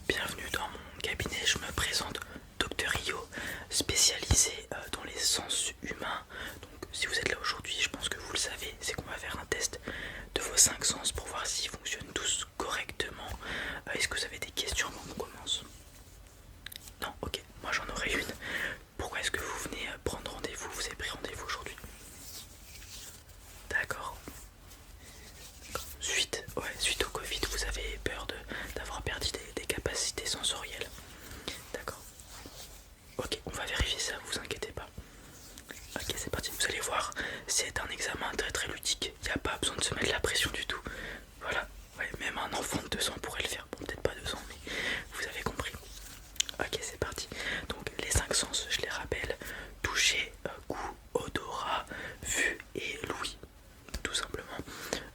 Bienvenue dans mon cabinet, je me présente Dr Rio, spécialisé dans les sens humains. Donc si vous êtes là aujourd'hui, je pense que vous le savez, c'est qu'on va faire un test de vos 5 sens pour voir s'ils fonctionnent tous correctement. Est-ce que vous avez des questions avant qu'on commence? Non? Ok, moi j'en aurais une. Pourquoi est-ce que vous venez prendre rendez-vous? Vous avez pris rendez-vous aujourd'hui? D'accord. Suite au Covid, vous avez peur d'avoir perdu des capacités sensorielles. D'accord. Ok, on va vérifier ça, vous inquiétez pas. Ok, c'est parti. Vous allez voir, c'est un examen très très ludique. Il n'y a pas besoin de se mettre la pression du tout. Voilà. Ouais, même un enfant de 2 ans pourrait le faire. Bon, peut-être pas 2 ans, mais vous avez compris. Ok, c'est parti. Donc, les 5 sens, je les rappelle: toucher, goût, odorat, vue et l'ouïe. Tout simplement.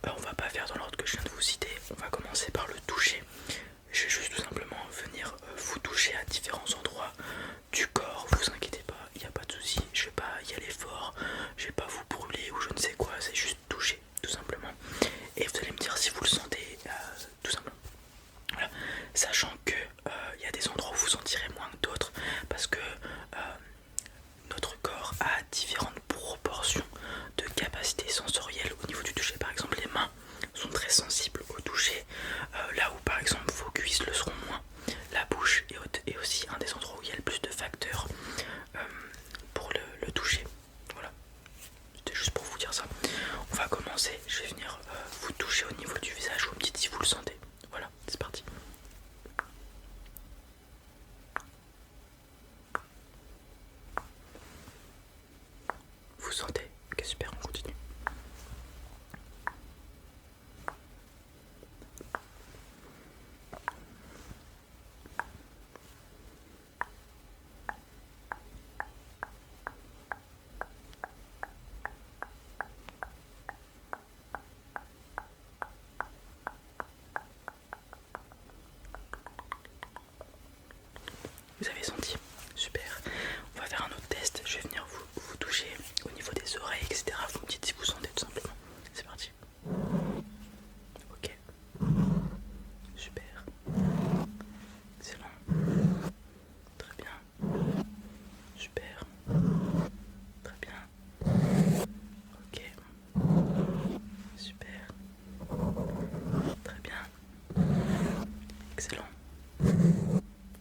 On va pas faire dans l'ordre que je viens de vous citer. On va commencer par le toucher. Je vais juste tout simplement venir vous toucher à différents endroits du corps. Vous inquiétez pas, il n'y a pas de souci. Je vais pas y aller fort, je vais pas vous brûler ou je ne sais quoi. C'est juste toucher, tout simplement. Et vous allez me dire si vous le sentez, tout simplement. Voilà. Sachant que il y a des endroits où vous sentirez moins que d'autres, parce que notre corps a différentes proportions de capacités sensorielles au niveau du toucher. Par exemple, les mains sont très sensibles au toucher, là où par exemple vos cuisses le seront moins. La bouche est aussi un des endroits où il y a le plus de facteurs pour le toucher. Voilà, c'était juste pour vous dire ça. On va commencer, je vais venir vous toucher au niveau du visage. Vous me dites si vous le sentez. Voilà, c'est parti. Vous sentez? Ok, super, on continue. Vous avez senti? Super. On va faire un autre test. Je vais venir vous toucher au niveau des oreilles, etc. Vous me dites si vous sentez tout simplement. C'est parti. Ok. Super. Excellent. Très bien. Super. Très bien. Ok. Super. Très bien. Excellent.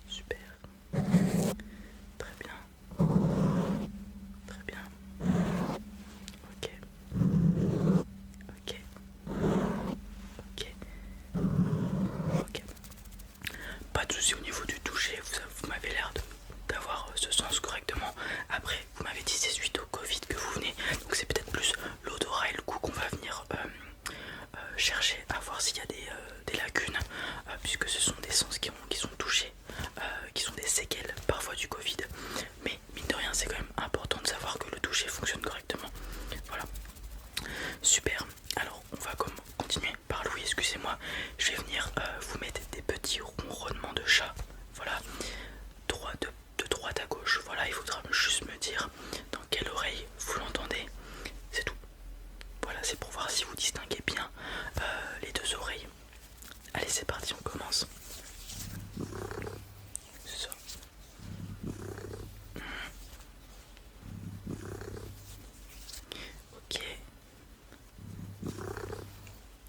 Super. Très bien. Très bien. Ok. Ok. Ok. Ok. Pas de soucis au niveau du toucher, vous m'avez l'air d'avoir ce sens correctement. Après, vous m'avez dit c'est suite au Covid que vous venez, donc c'est peut-être plus l'odorat et le goût qu'on va venir chercher à voir s'il y a des lacunes, puisque ce sont des sens qui sont touchés, qui sont des séquelles parfois du Covid. Mais mine de rien, c'est quand même important de savoir que le toucher fonctionne correctement. Voilà. Super. Alors, on va continuer par l'ouïe, excusez-moi. Je vais venir vous mettre des petits ronronnements de chat. Voilà. De droite à gauche. Voilà, il faudra juste me dire dans quelle oreille vous l'entendez. C'est tout. Voilà, c'est pour voir si vous distinguez bien les deux oreilles. Allez, c'est parti, on commence. C'est ça. Ok.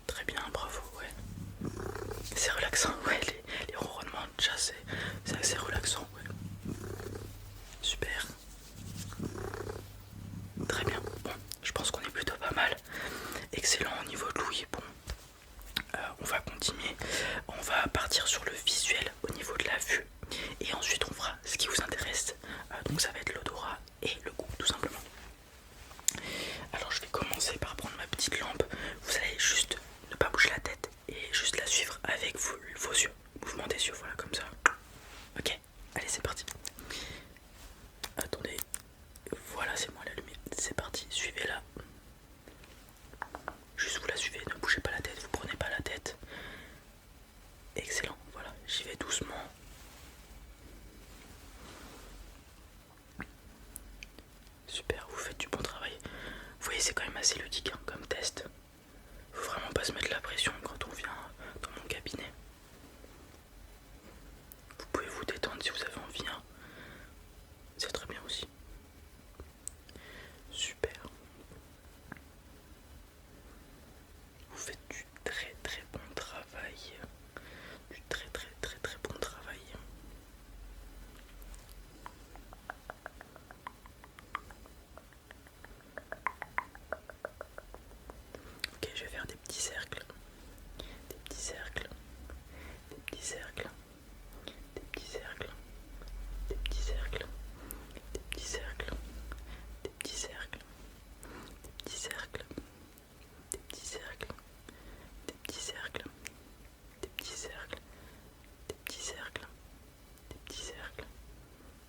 Très bien, bravo, ouais. C'est relaxant, ouais, les ronronnements de chat, c'est assez relaxant, ouais. Super. Très bien, bon, je pense qu'on est plutôt pas mal. Excellent au niveau de l'ouïe, bon. On va continuer, on va partir sur le visuel au niveau de la vue. Et ensuite on fera ce qui vous intéresse, donc ça va être l'odorat et le goût, tout simplement. Alors je vais commencer par prendre ma petite lampe. Vous allez juste ne pas bouger la tête et juste la suivre avec vos yeux. Mouvement des yeux, voilà, comme ça. Ok, allez, c'est parti. Attendez, voilà, c'est moi la lumière. C'est parti, suivez-la. Juste vous la suivez, ne bougez pas la tête, vous prenez pas la tête. Excellent, voilà, j'y vais doucement. Super, vous faites du bon travail. Vous voyez, c'est quand même assez ludique comme test. Faut vraiment pas se mettre la pression quand on vient dans mon cabinet. cercles, des petits cercles, des petits cercles, des petits cercles, des petits cercles, des petits cercles, des petits cercles, des petits cercles, des petits cercles, des petits cercles, des petits cercles,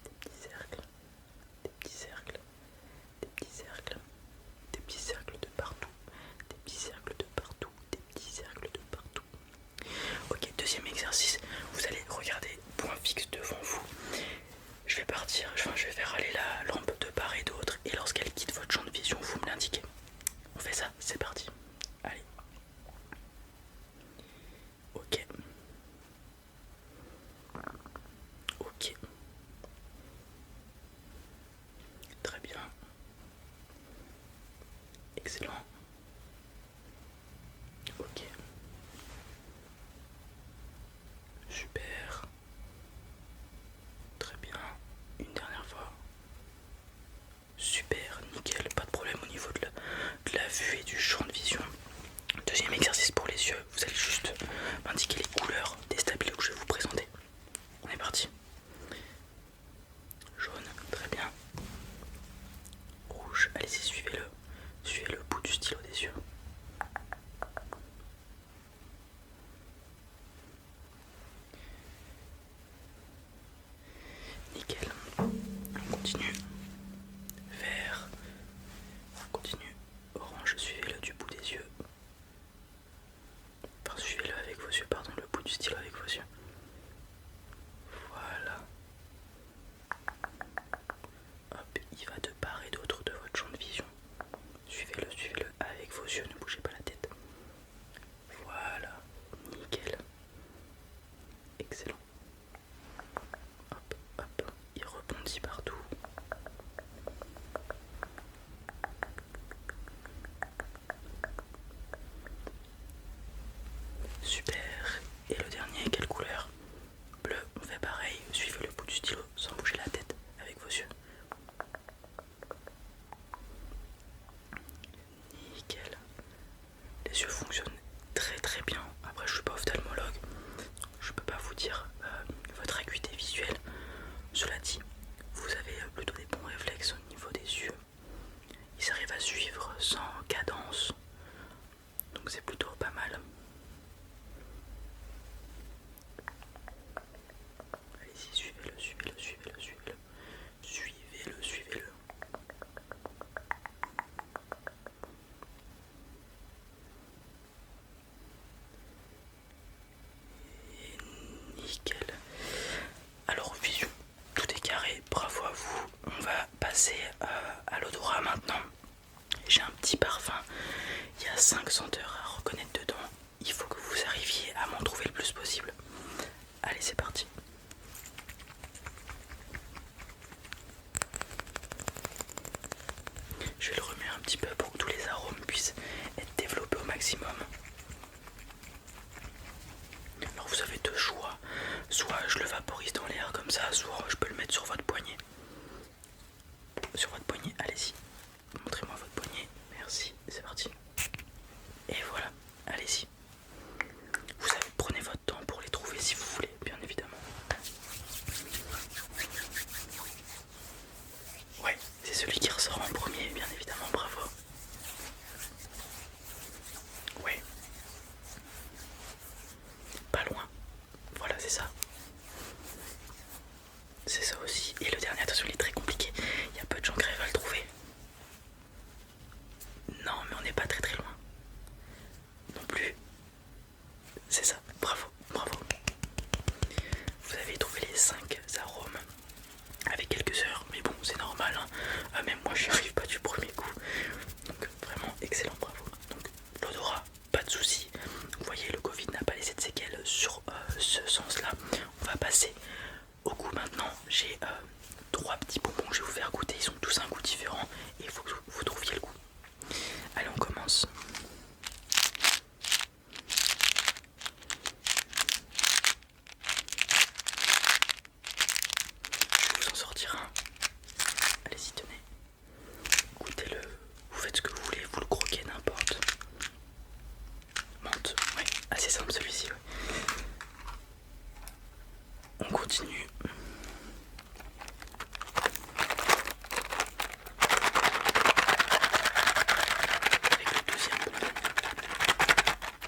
des petits cercles, des petits cercles, des petits cercles, des petits cercles de partout, des petits cercles de partout, des petits cercles de partout. Ok, deuxième exercice, vous allez regarder point fixe devant vous. Je vais partir, je vais faire aller la lampe de part et d'autre et lorsqu'elle quitte votre champ de vision, vous me l'indiquez. On fait ça, c'est parti. Allez. Ok. Ok. Très bien. Excellent. Ok. Super. Très bien. Une dernière fois. Super, nickel, pas de problème au niveau de la vue et du champ de vision. Deuxième exercice pour les yeux, vous allez juste m'indiquer les couleurs des stabilo que je vais vous présenter. On est parti. Jaune, très bien. Rouge, allez-y, suivez-le. Suivez le bout du stylo des yeux. Nickel. On continue. Vert. On continue. Orange, suivez-le du bout des yeux. Enfin, suivez-le avec vos yeux, pardon, le bout du stylo avec vos yeux. Voilà. Hop, il va de part et d'autre de votre champ de vision. Suivez-le avec vos yeux, ne bougez pas la tête. Voilà, nickel. Excellent. Hop, hop, il rebondit partout. Super. Et le dernier, quelle couleur? Bleu, on fait pareil. Suivez le bout du stylo sans bouger la tête avec vos yeux. Nickel. Les yeux fonctionnent très bien. Après, je suis pas ophtalmologue. Je peux pas vous dire votre acuité visuelle. Cela dit, vous avez plutôt des bons réflexes au niveau des yeux. Ils arrivent à suivre sans cadence. Donc c'est plutôt pas mal. Allez-y, suivez-le. Suivez-le. Et nickel. Alors vision, tout est carré, bravo à vous. On va passer à l'odorat maintenant. J'ai un petit parfum, il y a 5 senteurs à reconnaître dedans. Il faut que vous arriviez à m'en trouver le plus possible. Allez, c'est parti. Je vais le remuer un petit peu pour que tous les arômes puissent être développés au maximum. Alors vous avez deux choix. Soit je le vaporise dans l'air comme ça, soit je peux le mettre sur votre poignet. Sur votre poignet, allez-y. Montrez-moi votre poignet. Merci, c'est parti. Et voilà, allez-y. Vous avez, prenez votre temps pour les trouver si vous voulez, bien évidemment. Ouais, c'est celui qui ressort en premier, bien évidemment, bravo. Ouais. Pas loin. Voilà, c'est ça. C'est ça aussi. Et le dernier, attention, il est très compliqué. Il y a peu de gens qui arrivent à le trouver. Non, mais on n'est pas très loin. Non plus. C'est ça. Bravo. Vous avez trouvé les 5 arômes avec quelques heures. Mais bon, c'est normal. Hein. Même moi, j'y arrive pas du premier coup. Donc, vraiment excellent. Bravo. Donc, l'odorat, pas de soucis. Vous voyez, le Covid n'a pas laissé de séquelles sur ce sens-là. On va passer au goût maintenant. J'ai 3 petits bonbons que je vais vous faire goûter. Ils ont tous un goût différent et il faut que vous trouviez le goût. Allez, on commence. Je vais vous en sortir un. Allez-y, tenez. Goûtez-le. Vous faites ce que vous voulez, vous le croquez, n'importe. Menthe, ouais, assez simple celui-ci. Ouais. On continue. Avec le deuxième bonbon.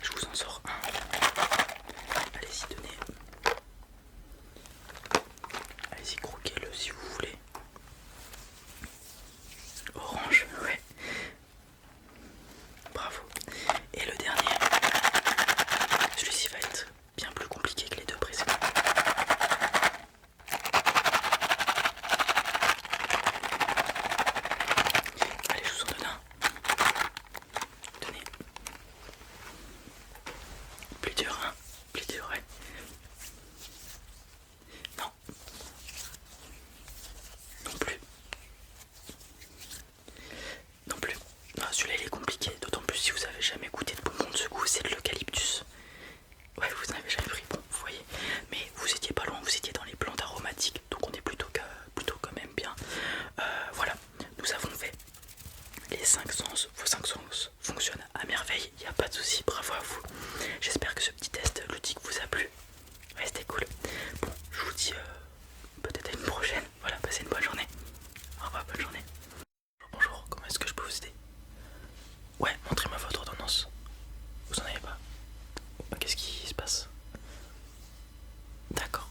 Je vous en sors un. Allez-y, tenez. Allez-y, croquez-le si vous voulez. Orange, ouais. Bravo. Et le dernier. Celui-ci va être bien plus compliqué que les deux précédents. Allez, je vous en donne un. Tenez. Plus dur, hein. Plus dur, ouais. Non. Non plus. Non plus. Non, celui-là il est compliqué, d'autant plus si vous avez jamais goûté de bonbons de ce goût, c'est de l'eucalyptus. Ouais, vous n'avez jamais pris, bon, vous voyez. Mais vous étiez pas loin, vous étiez dans les plantes aromatiques, donc on est plutôt quand même bien. Voilà, nous avons fait les 5 sens, vos 5 sens fonctionnent à merveille, il n'y a pas de souci, bravo à vous. J'espère que ce petit test ludique vous a plu. Ouais, c'était cool. Bon, je vous dis peut-être à une prochaine. Voilà, passez une bonne journée. Au revoir, bonne journée. Bonjour, comment est-ce que je peux vous aider? Ouais, montrez-moi votre ordonnance. Vous en avez pas? Qu'est-ce qui se passe? D'accord.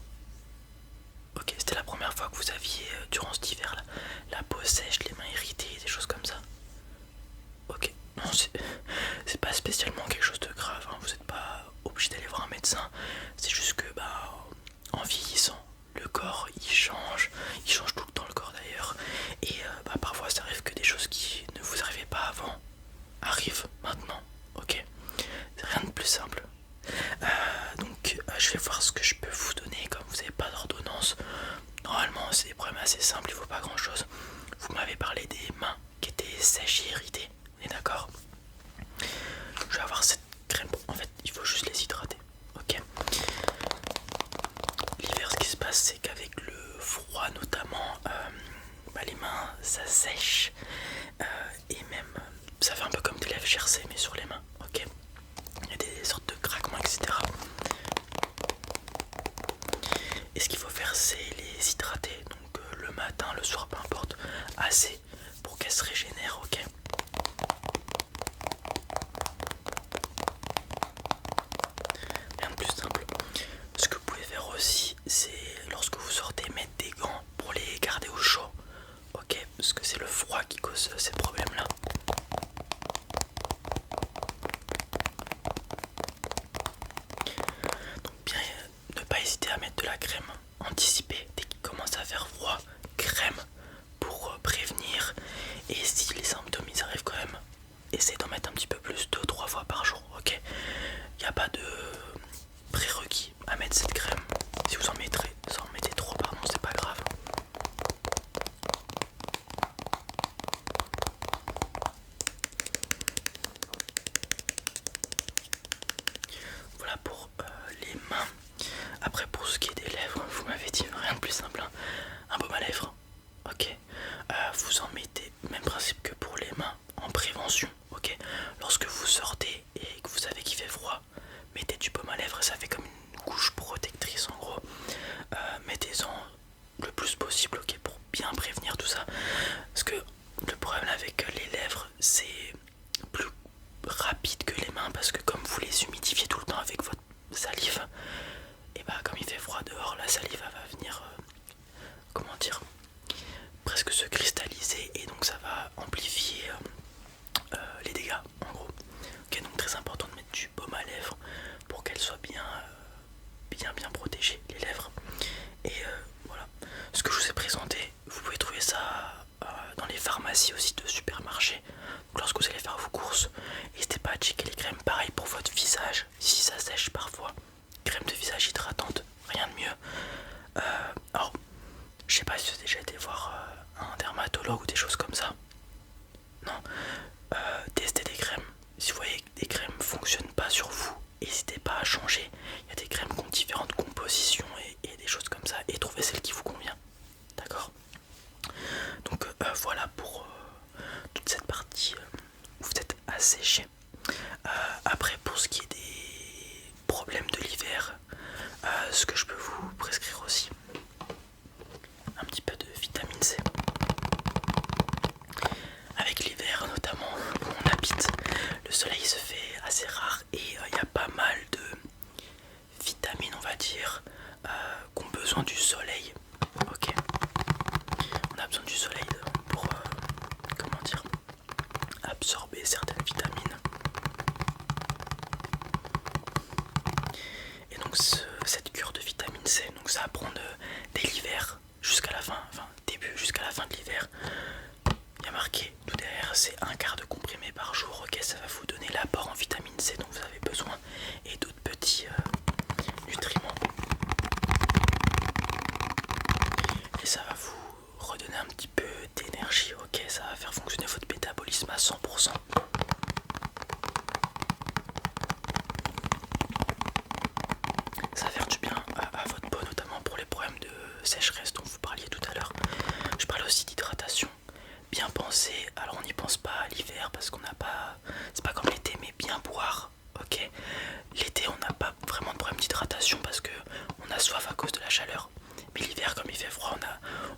Ok, c'était la première fois que vous aviez, durant cet hiver là, la peau sèche, les mains irritées, des choses comme ça. Ok, non, c'est pas spécialement quelque chose de grave, hein. Vous n'êtes pas obligé d'aller voir un médecin. C'est juste que, bah, en vieillissant, le corps il change tout le temps le corps d'ailleurs. Et bah, parfois ça arrive que des choses qui ne vous arrivaient pas avant arrivent maintenant. Ok, c'est rien de plus simple. Donc je vais voir ce que je peux vous donner. Comme vous n'avez pas d'ordonnance, normalement c'est des problèmes assez simples, il faut pas grand chose. Vous m'avez parlé des mains qui étaient sèches et irritées, on est d'accord? Je vais avoir cette crème, en fait il faut juste les hydrater. Ok. L'hiver, ce qui se passe c'est qu'avec le froid notamment, bah, les mains ça sèche, et même ça fait un peu comme des lèvres gercées mais sur les mains. Ok, il y a des sortes de craquements, etc. Et ce qu'il faut faire c'est les hydrater, donc le matin, le soir, peu importe, assez pour qu'elles se régénèrent. Ok. Rien de plus simple. Ce que vous pouvez faire aussi c'est lorsque vous sortez mettre des gants pour les garder au chaud. Ok, parce que c'est le froid qui cause ces problèmes là. Donc bien ne pas hésiter à mettre de la crème anticipée dès qu'il commence à faire froid, crème pour prévenir. Et si les symptômes ils arrivent quand même, essayez d'en mettre un petit peu plus, 2-3 fois par jour. Ok, il n'y a pas de prérequis à mettre cette crème. Si vous en mettez trop, pardon, c'est pas grave. Voilà pour les mains. Après pour ce qui est des lèvres, vous m'avez dit rien de plus simple, hein. Un baume à lèvres. Ok. Vous en mettez, même principe que pour les mains, en prévention. Ok. Lorsque vous sortez et que vous savez qu'il fait froid, mettez du baume à lèvres, ça fait comme une couche protectrice en gros. Mettez-en le plus possible, ok, pour bien prévenir tout ça. Parce que le problème avec les lèvres, c'est plus rapide que les mains, parce que comme vous les humidifiez tout le temps avec votre salive, et bah comme il fait froid dehors, la salive va venir, comment dire, presque se cristalliser, et donc ça va amplifier les dégâts en gros. Ok, donc très important de mettre du baume à lèvres pour qu'elles soient bien protégées, les lèvres. Et voilà, ce que je vous ai présenté, vous pouvez trouver ça dans les pharmacies aussi de supermarchés. Donc lorsque vous allez faire vos courses, n'hésitez pas à checker les crèmes. Pareil pour votre visage, si ça sèche parfois, crème de visage hydratante, rien de mieux. Alors, je sais pas si vous avez déjà été voir un dermatologue ou des choses comme ça. Non, testez des crèmes. Si vous voyez que des crèmes ne fonctionnent pas sur vous, n'hésitez pas à changer. Il y a des crèmes qui ont différentes compositions et des choses comme ça, et trouvez celle qui vous convient. D'accord? Donc voilà pour toute cette partie où vous êtes asséché. Après, pour ce qui est des problèmes de l'hiver, ce que je peux vous prescrire aussi, qui ont besoin du soleil. Ok, on a besoin du soleil pour comment dire, absorber certaines vitamines. Et donc cette cure de vitamine C, donc ça va prendre dès l'hiver jusqu'à la fin, enfin début jusqu'à la fin de l'hiver. Il y a marqué tout derrière, c'est un quart de comprimé par jour. Ok, ça va vous donner l'apport en vitamine C dont vous avez besoin et d'autres petits nutriments. Et ça va vous redonner un petit peu d'énergie. Ok, ça va faire fonctionner votre métabolisme à 100%. Ça va faire du bien à votre peau, notamment pour les problèmes de sécheresse dont vous parliez tout à l'heure. Je parlais aussi d'hydratation. Bien penser, alors on n'y pense pas l'hiver parce qu'on n'a pas, c'est pas comme l'été, mais bien boire. Ok, l'été on n'a pas vraiment de problème d'hydratation parce que on a soif à cause de la chaleur. Mais l'hiver, comme il fait froid,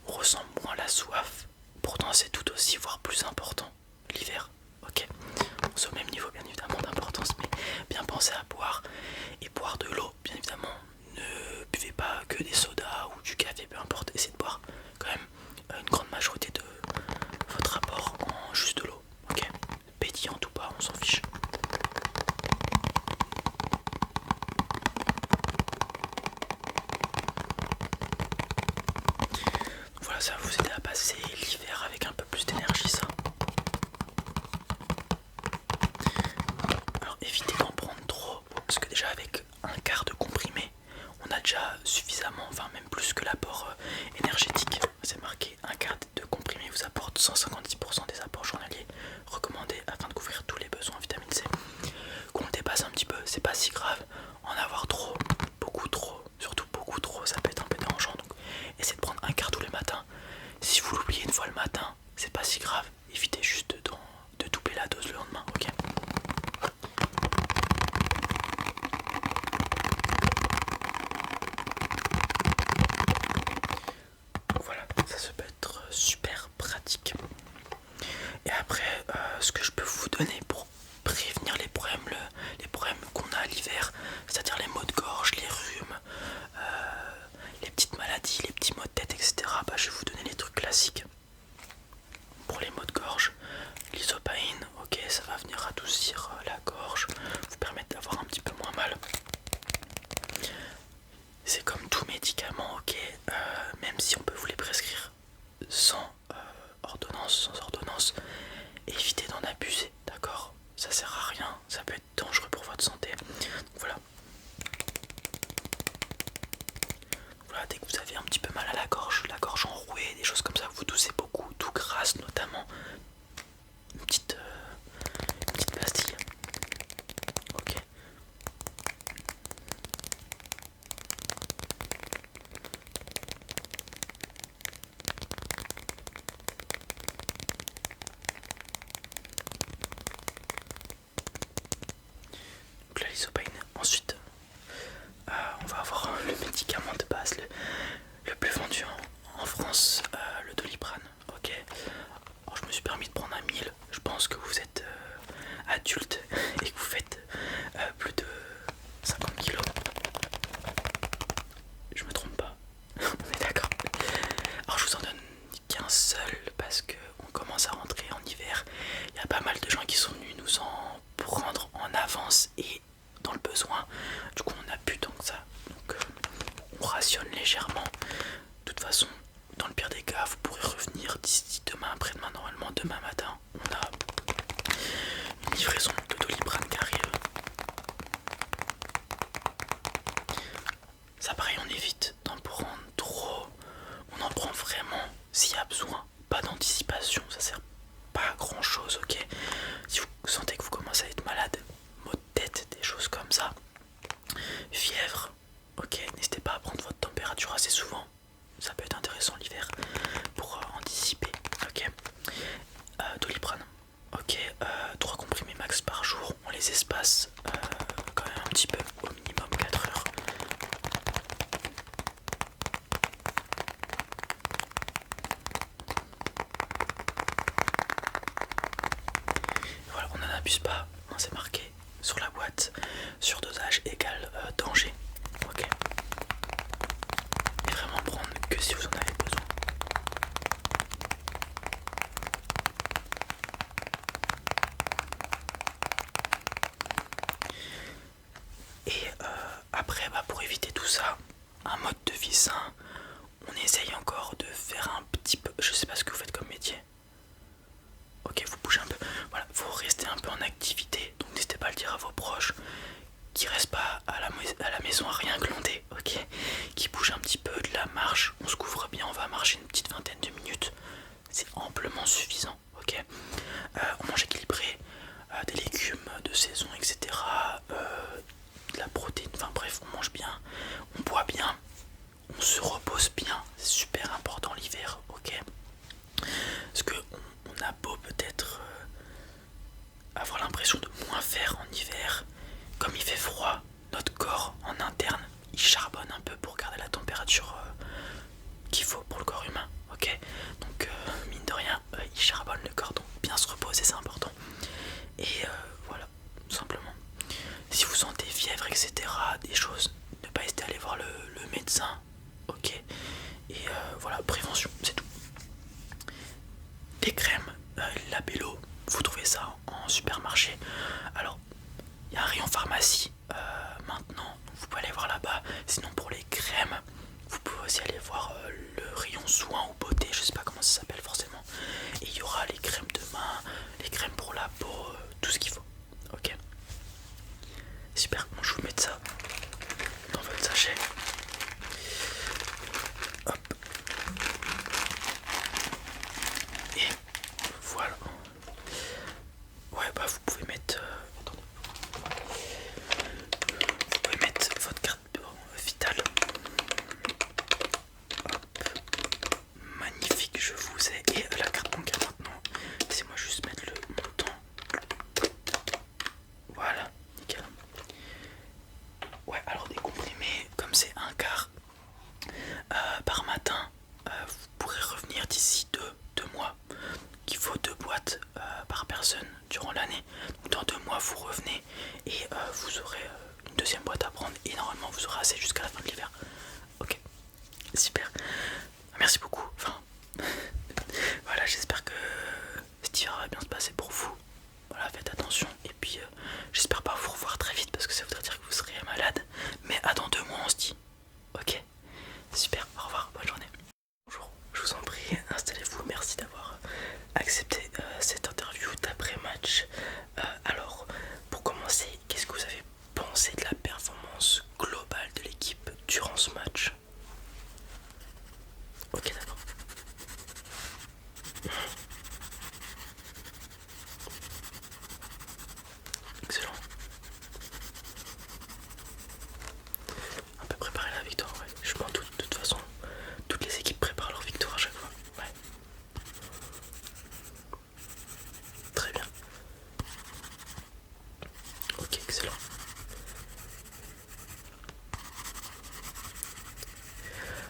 on ressent moins la soif. Pourtant c'est tout aussi, voire plus important l'hiver. Ok, c'est au même niveau bien évidemment d'importance, mais bien penser à boire et boire de l'eau. Bien évidemment, ne buvez pas que des sodas ou du café, peu importe. Essayez de boire quand même une grande majorité de votre apport en juste de l'eau. Ok, pétillante ou pas, on s'en fiche. Donc voilà, ça va vous aider à passer l'hiver avec un peu plus d'énergie, ça. Alors évitez d'en prendre trop, parce que déjà avec un quart de comprimé, on a déjà suffisamment, enfin même plus que l'apport énergétique. C'est marqué, un quart de comprimé vous apporte 156% des apports journaliers recommandés afin de couvrir tous les besoins en vitamine C. Qu'on le dépasse un petit peu, c'est pas si grave. En avoir trop, beaucoup trop, surtout beaucoup trop, ça peut être un peu dérangeant. Donc essayez de prendre un quart tous les matins. Si vous l'oubliez une fois le matin, c'est pas si grave. Évitez juste de doubler la dose le lendemain, ok? Voilà, ça peut être super pratique. Et après, ce que je peux vous donner pour prévenir les problèmes qu'on a l'hiver, c'est-à-dire les maux de gorge, les rhumes, les petites maladies, les petits maux de tête, etc. Bah, je vais vous donner les trucs classiques. Pour les maux de gorge, l'isopaïne, ok, ça va venir adoucir la gorge, vous permettre d'avoir un petit peu moins mal. C'est comme tout médicament, ok, même si on peut vous les prescrire sans ordonnance, évitez d'en abuser, d'accord? Ça sert à rien, ça peut être dangereux pour votre santé. Donc voilà. Voilà, dès que vous avez un petit peu mal à la gorge enrouée, des choses comme ça, vous toussez beaucoup, tout grasse notamment, une petite pastille. Ok. Donc là, l'isopaïne. Ensuite, on va avoir le médicament de base, le plus vendu en France, le Doliprane. Ok. Alors, je me suis permis de prendre un 1000. Je pense que vous êtes adulte et que vous faites plus de 50 kilos. Je me trompe pas. On est d'accord. Alors je vous en donne qu'un seul parce que on commence à rentrer en hiver. Il y a pas mal de gens qui sont venus nous en prendre en avance et dans le besoin. Du coup on n'a plus tant que ça. Donc on rationne légèrement. De toute façon, dans le pire des cas, vous pourrez revenir d'ici demain, après-demain, normalement demain matin. On a une livraison de Doliprane qui arrive. Ça pareil, on évite d'en prendre trop. On en prend vraiment s'il y a besoin. Pas d'anticipation, ça sert pas à grand chose, ok? Si vous sentez que vous commencez à être malade, maux de tête, des choses comme ça, fièvre, ok, n'hésitez pas à prendre votre température assez souvent. Ça peut être intéressant l'hiver pour anticiper, ok? Doliprane, ok, 3 comprimés max par jour, on les espace mode de vie sain. On essaye encore de faire un petit peu, je sais pas ce que vous faites comme métier. Ok, vous bougez un peu. Voilà, vous restez un peu en activité. Donc n'hésitez pas à le dire à vos proches qui restent pas à la maison à rien glander, ok, qui bougent un petit peu, de la marche. On se couvre bien, on va marcher une petite vingtaine de minutes. C'est amplement suffisant, ok. On mange équilibré, des légumes de saison, etc. De la protéine, enfin bref, on mange bien, on boit bien, on se repose bien, c'est super important l'hiver, ok. Parce que on a beau peut-être avoir l'impression de moins faire en hiver, comme il fait froid, notre corps en interne, il charbonne un peu pour garder la température qu'il faut pour le corps humain, ok. Donc mine de rien, il charbonne le corps, donc bien se reposer c'est important. Et voilà, tout simplement. Si vous sentez fièvre, etc., des choses, ne pas hésiter à aller voir le médecin, ok. Et voilà, prévention, c'est tout. Les crèmes, Labello, vous trouvez ça en supermarché. Alors, il y a un rayon pharmacie maintenant, vous pouvez aller voir là-bas. Sinon, pour les crèmes, vous pouvez aussi aller voir le rayon soins ou beauté, je sais pas comment ça s'appelle forcément. Et il y aura les crèmes de main, les crèmes pour la peau, tout ce qu'il faut. Ok. Super, bon, je vous mets ça dans votre sachet. Hop. Et voilà. Ouais, bah vous pouvez mettre. Attendez. Vous pouvez mettre votre carte vitale. Hop. Magnifique, je vous ai. Et la carte bancaire maintenant. Laissez-moi juste mettre le montant. Voilà, nickel. Ouais, alors des comprimés, comme c'est un quart par matin, vous pourrez revenir d'ici deux mois. Il faut 2 boîtes par personne durant l'année. Donc dans 2 mois vous revenez et vous aurez une deuxième boîte à prendre et normalement vous aurez assez jusqu'à la fin de l'hiver. Ok, super. Merci beaucoup. Enfin, voilà, j'espère que cet hiver va bien se passer pour vous. Voilà, faites attention et puis j'espère pas vous revoir très vite parce que ça voudrait dire que vous serez malade. Mais à dans 2 mois on se dit. Ok, super, au revoir, bonne journée. Bonjour, je vous en prie, installez-vous, merci d'avoir accepté cette interview d'après-match. Alors, pour commencer, qu'est-ce que vous avez pensé de la performance globale de l'équipe durant ce match? Ok, d'accord. Excellent. Un peu préparer la victoire, ouais. Je m'en doute, de toute façon, toutes les équipes préparent leur victoire à chaque fois. Ouais. Très bien. Ok, excellent.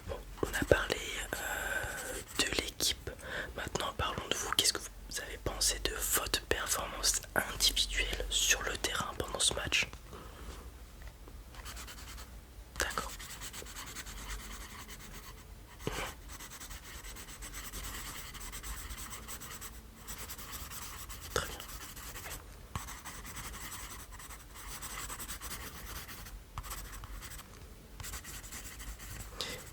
Bon, on a parlé de l'équipe. Maintenant, parlons de vous. Qu'est-ce que vous avez pensé de votre performance individuelle sur le terrain pendant ce match? D'accord. Très bien.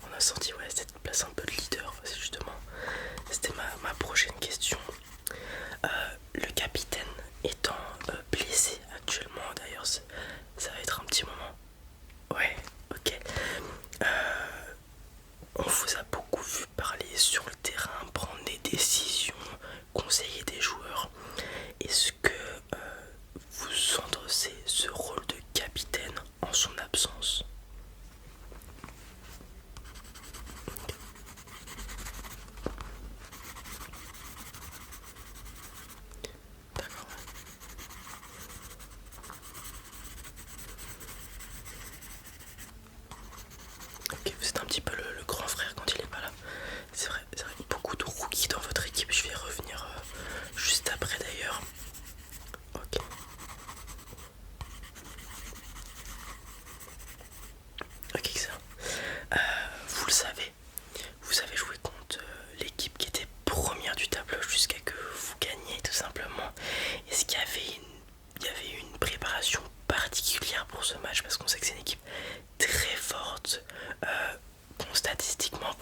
On a senti ouais, cette place un peu de leader. C'est justement, c'était ma prochaine question. Le capitaine étant blessé actuellement, d'ailleurs, ça va être un petit moment. Ouais, ok. On vous a beaucoup vu parler sur le terrain, prendre des décisions, conseiller des joueurs. Est-ce que vous endossez ce rôle de capitaine en son absence? D'accord. Ok, vous êtes un petit peu le grand frère quand il est pas là. C'est vrai, beaucoup de rookies dans votre équipe. Je vais y revenir juste après d'ailleurs. Ok. Ok, excellent. Vous le savez, vous avez joué contre l'équipe qui était première du tableau jusqu'à que vous gagniez tout simplement. Est-ce qu'il y avait une préparation particulière pour ce match? Parce qu'on sait que c'est une équipe très forte.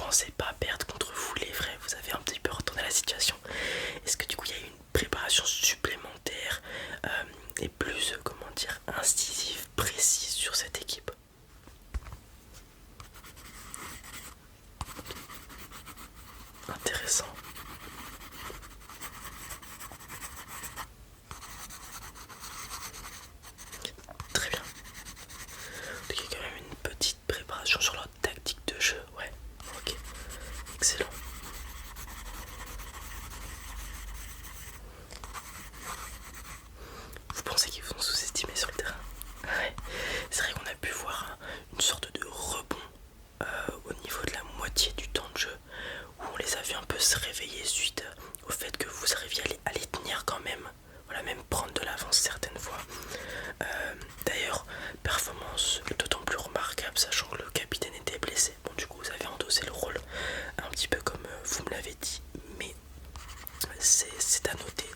pensez pas perdre contre vous les vrais? Vous avez un petit peu retourné la situation. Est-ce que du coup il y a eu une préparation supplémentaire et plus, comment dire, incisive, précise sur cette équipe? Intéressant. Très bien. Donc il y a quand même une petite préparation sur leur tactique de jeu. Ouais, ok. Excellent. Vous pensez qu'ils vous ont sous-estimé sur le terrain? Ouais. C'est vrai qu'on a pu voir une sorte de rebond au niveau de la moitié du temps de jeu, où on les a vu un peu se réveiller suite au fait que vous arriviez à les tenir quand même. Voilà, même prendre de l'avance certaines fois. D'ailleurs, performance d'autant plus remarquable sachant que le capitaine était blessé. Bon, du coup vous avez endossé le rôle un petit peu comme vous me l'avez dit, mais c'est à noter.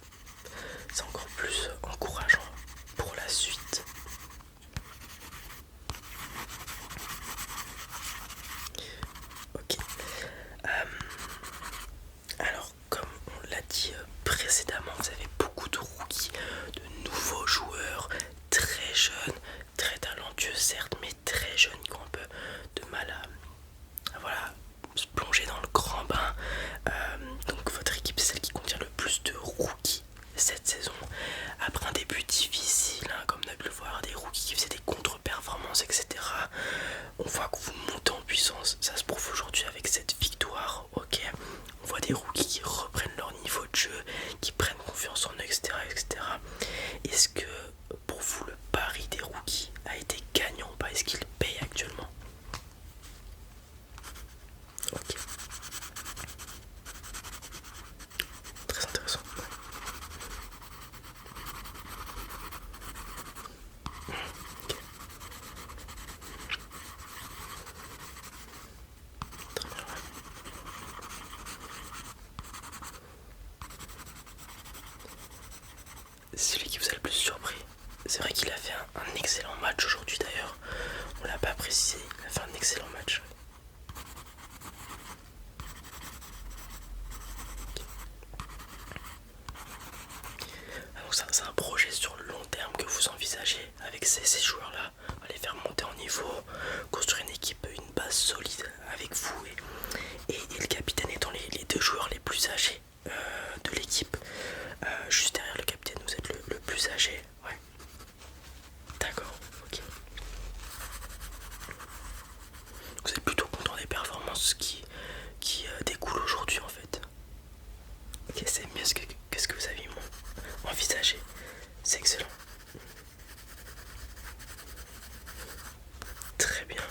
C'est encore plus encourageant pour la suite. Ok. Alors, comme on l'a dit précédemment, vous avez beaucoup de rookies, de nouveaux joueurs, très jeunes, très talentueux certes, mais très jeunes qui ont un peu de mal à voilà, se plonger dans le grand bain. Donc votre équipe c'est celle qui contient le plus de rookies cette saison. Après un début difficile, hein, comme on a pu le voir, des rookies qui faisaient des contre-performances, etc. On voit que vous montez en puissance, ça se prouve aujourd'hui avec cette victoire, ok. On voit des rookies qui reprennent leur niveau de jeu, qui prennent confiance en eux, etc. etc. Est-ce que pour vous le pari des rookies a été gagnant ou pas? Est-ce qu'il paye actuellement? Ok. Très intéressant. Ok. Très bien, ouais. C'est celui qui vous a le plus surpris. C'est vrai qu'il a fait un excellent match aujourd'hui d'ailleurs. On l'a pas précisé, il a fait un excellent match. Donc ça, c'est un projet sur le long terme que vous envisagez avec ces joueurs-là, les faire monter en niveau, construire une équipe, une base solide avec vous et le capitaine étant les deux joueurs les plus âgés de l'équipe. Juste derrière le capitaine, vous êtes le plus âgé, ouais. D'accord, ok. Vous êtes plutôt content des performances qui découlent aujourd'hui en fait. Ok, c'est mieux que ce que vous aviez envisagé. C'est excellent. Très bien.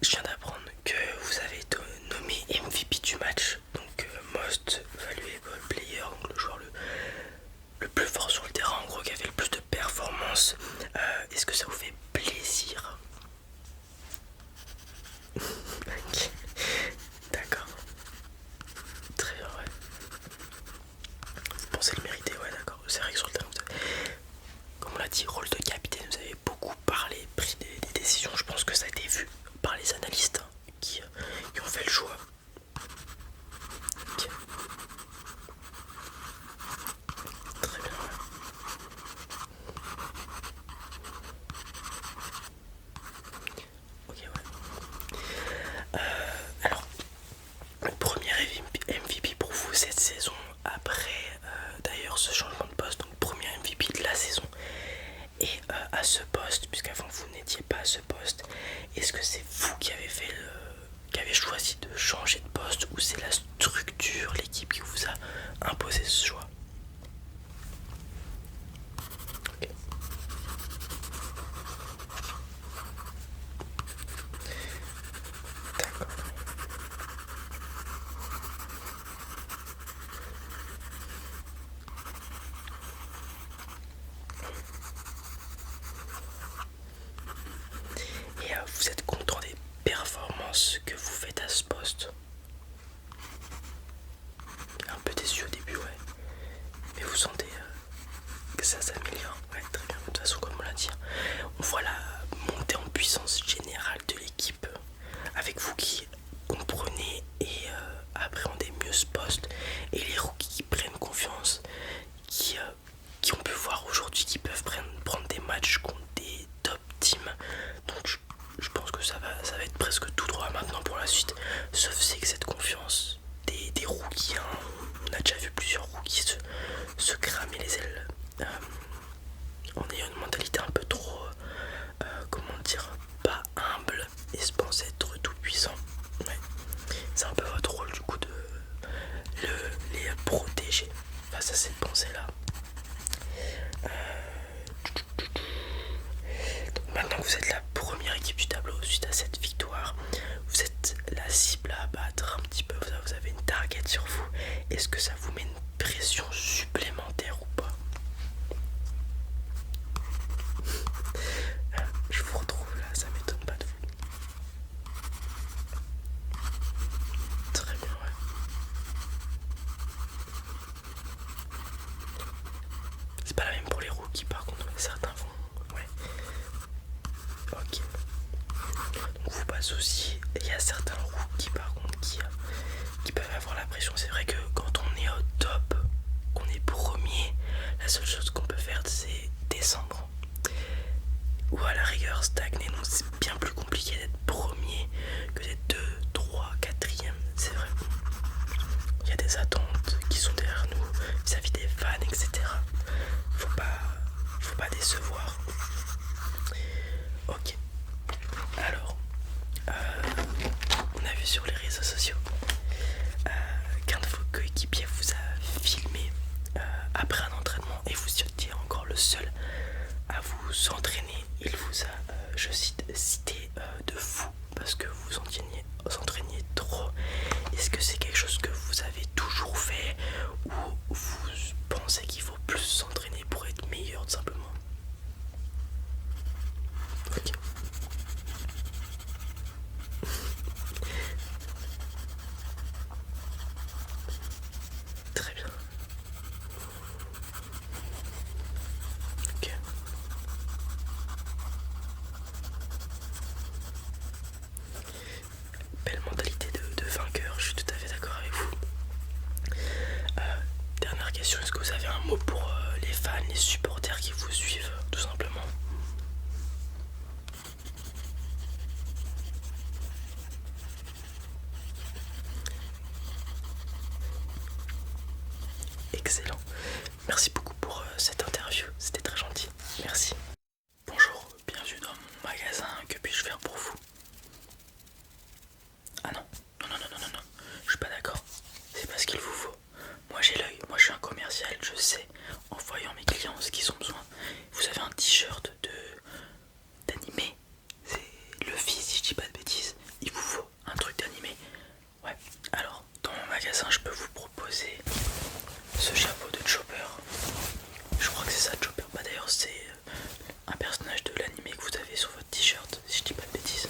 Je viens d'apprendre que vous avez été nommé MVP du match, donc Most Valuable Player, donc le joueur le plus fort sur le terrain, en gros qui avait le plus de performance. Est-ce que ça vous fait plaisir? Ok. D'accord. Très bien, ouais. Vous pensez le mériter, ouais, d'accord. C'est vrai que sur le terrain, comme on l'a dit, rôle de capitaine, vous avez beaucoup parlé, pris des décisions. Je pense que ça a été vu par les analystes qui ont fait le choix. Ok. Très bien, ouais. Ok, ouais. Alors, le premier MVP pour vous cette saison, après d'ailleurs ce changement de poste, donc premier MVP de la saison, et à ce poste, puisqu'avant vous n'étiez pas à ce poste, est-ce que c'est vous qui avez choisi de changer de poste ou c'est la structure, l'équipe qui vous a imposé ce choix? Ok. D'accord. Et vous êtes content des performances que vous faites à ce poste? Un peu déçu au début, ouais. sur vous. Est-ce que ça vous met une pression supplémentaire ou pas? Je vous retrouve là, ça m'étonne pas de vous. Très bien, ouais. C'est pas la même pour les rookies par contre, certains vont. Ouais. Ok. Donc vous pas souci. Il y a certains rookies par contre qui peuvent avoir la pression. C'est vrai que quand on est au top, qu'on est premier, la seule chose qu'on peut faire c'est descendre. Ou à la rigueur stagner. Donc c'est bien plus compliqué d'être premier que d'être 2, 3, 4ème. C'est vrai. Il y a des attentes qui sont derrière nous vis-à-vis des fans, etc. Faut pas décevoir. Ok. Alors, on a vu sur les réseaux sociaux qu'un de vos coéquipiers vous a filmé après un entraînement et vous étiez encore le seul à vous entraîner. Il vous a, je cite, cité de fou parce que vous entraîniez trop. Est-ce que c'est quelque chose que vous avez toujours fait ou vous pensez qu'il faut plus s'entraîner pour être meilleur tout simplement? Ok. Très bien. Ok. Belle mentalité de vainqueur, je suis tout à fait d'accord avec vous. Dernière question, est-ce que vous avez un mot pour les fans, les supporters qui vous suivent, tout simplement? Excellent. Merci beaucoup pour cette interview, c'était très gentil. Merci. Bonjour, bienvenue dans mon magasin, que puis-je faire pour vous? Ah non, non, je suis pas d'accord. C'est pas ce qu'il vous faut. Moi j'ai l'œil, moi je suis un commercial, je sais en voyant mes clients ce qu'ils ont besoin. Vous avez un t-shirt d'animé, c'est Luffy si je dis pas de bêtises. Il vous faut un truc d'animé. Ouais, alors dans mon magasin je peux vous proposer ce chapeau de Chopper. Je crois que c'est ça Chopper. Bah d'ailleurs c'est un personnage de l'animé que vous avez sur votre t-shirt si je dis pas de bêtises.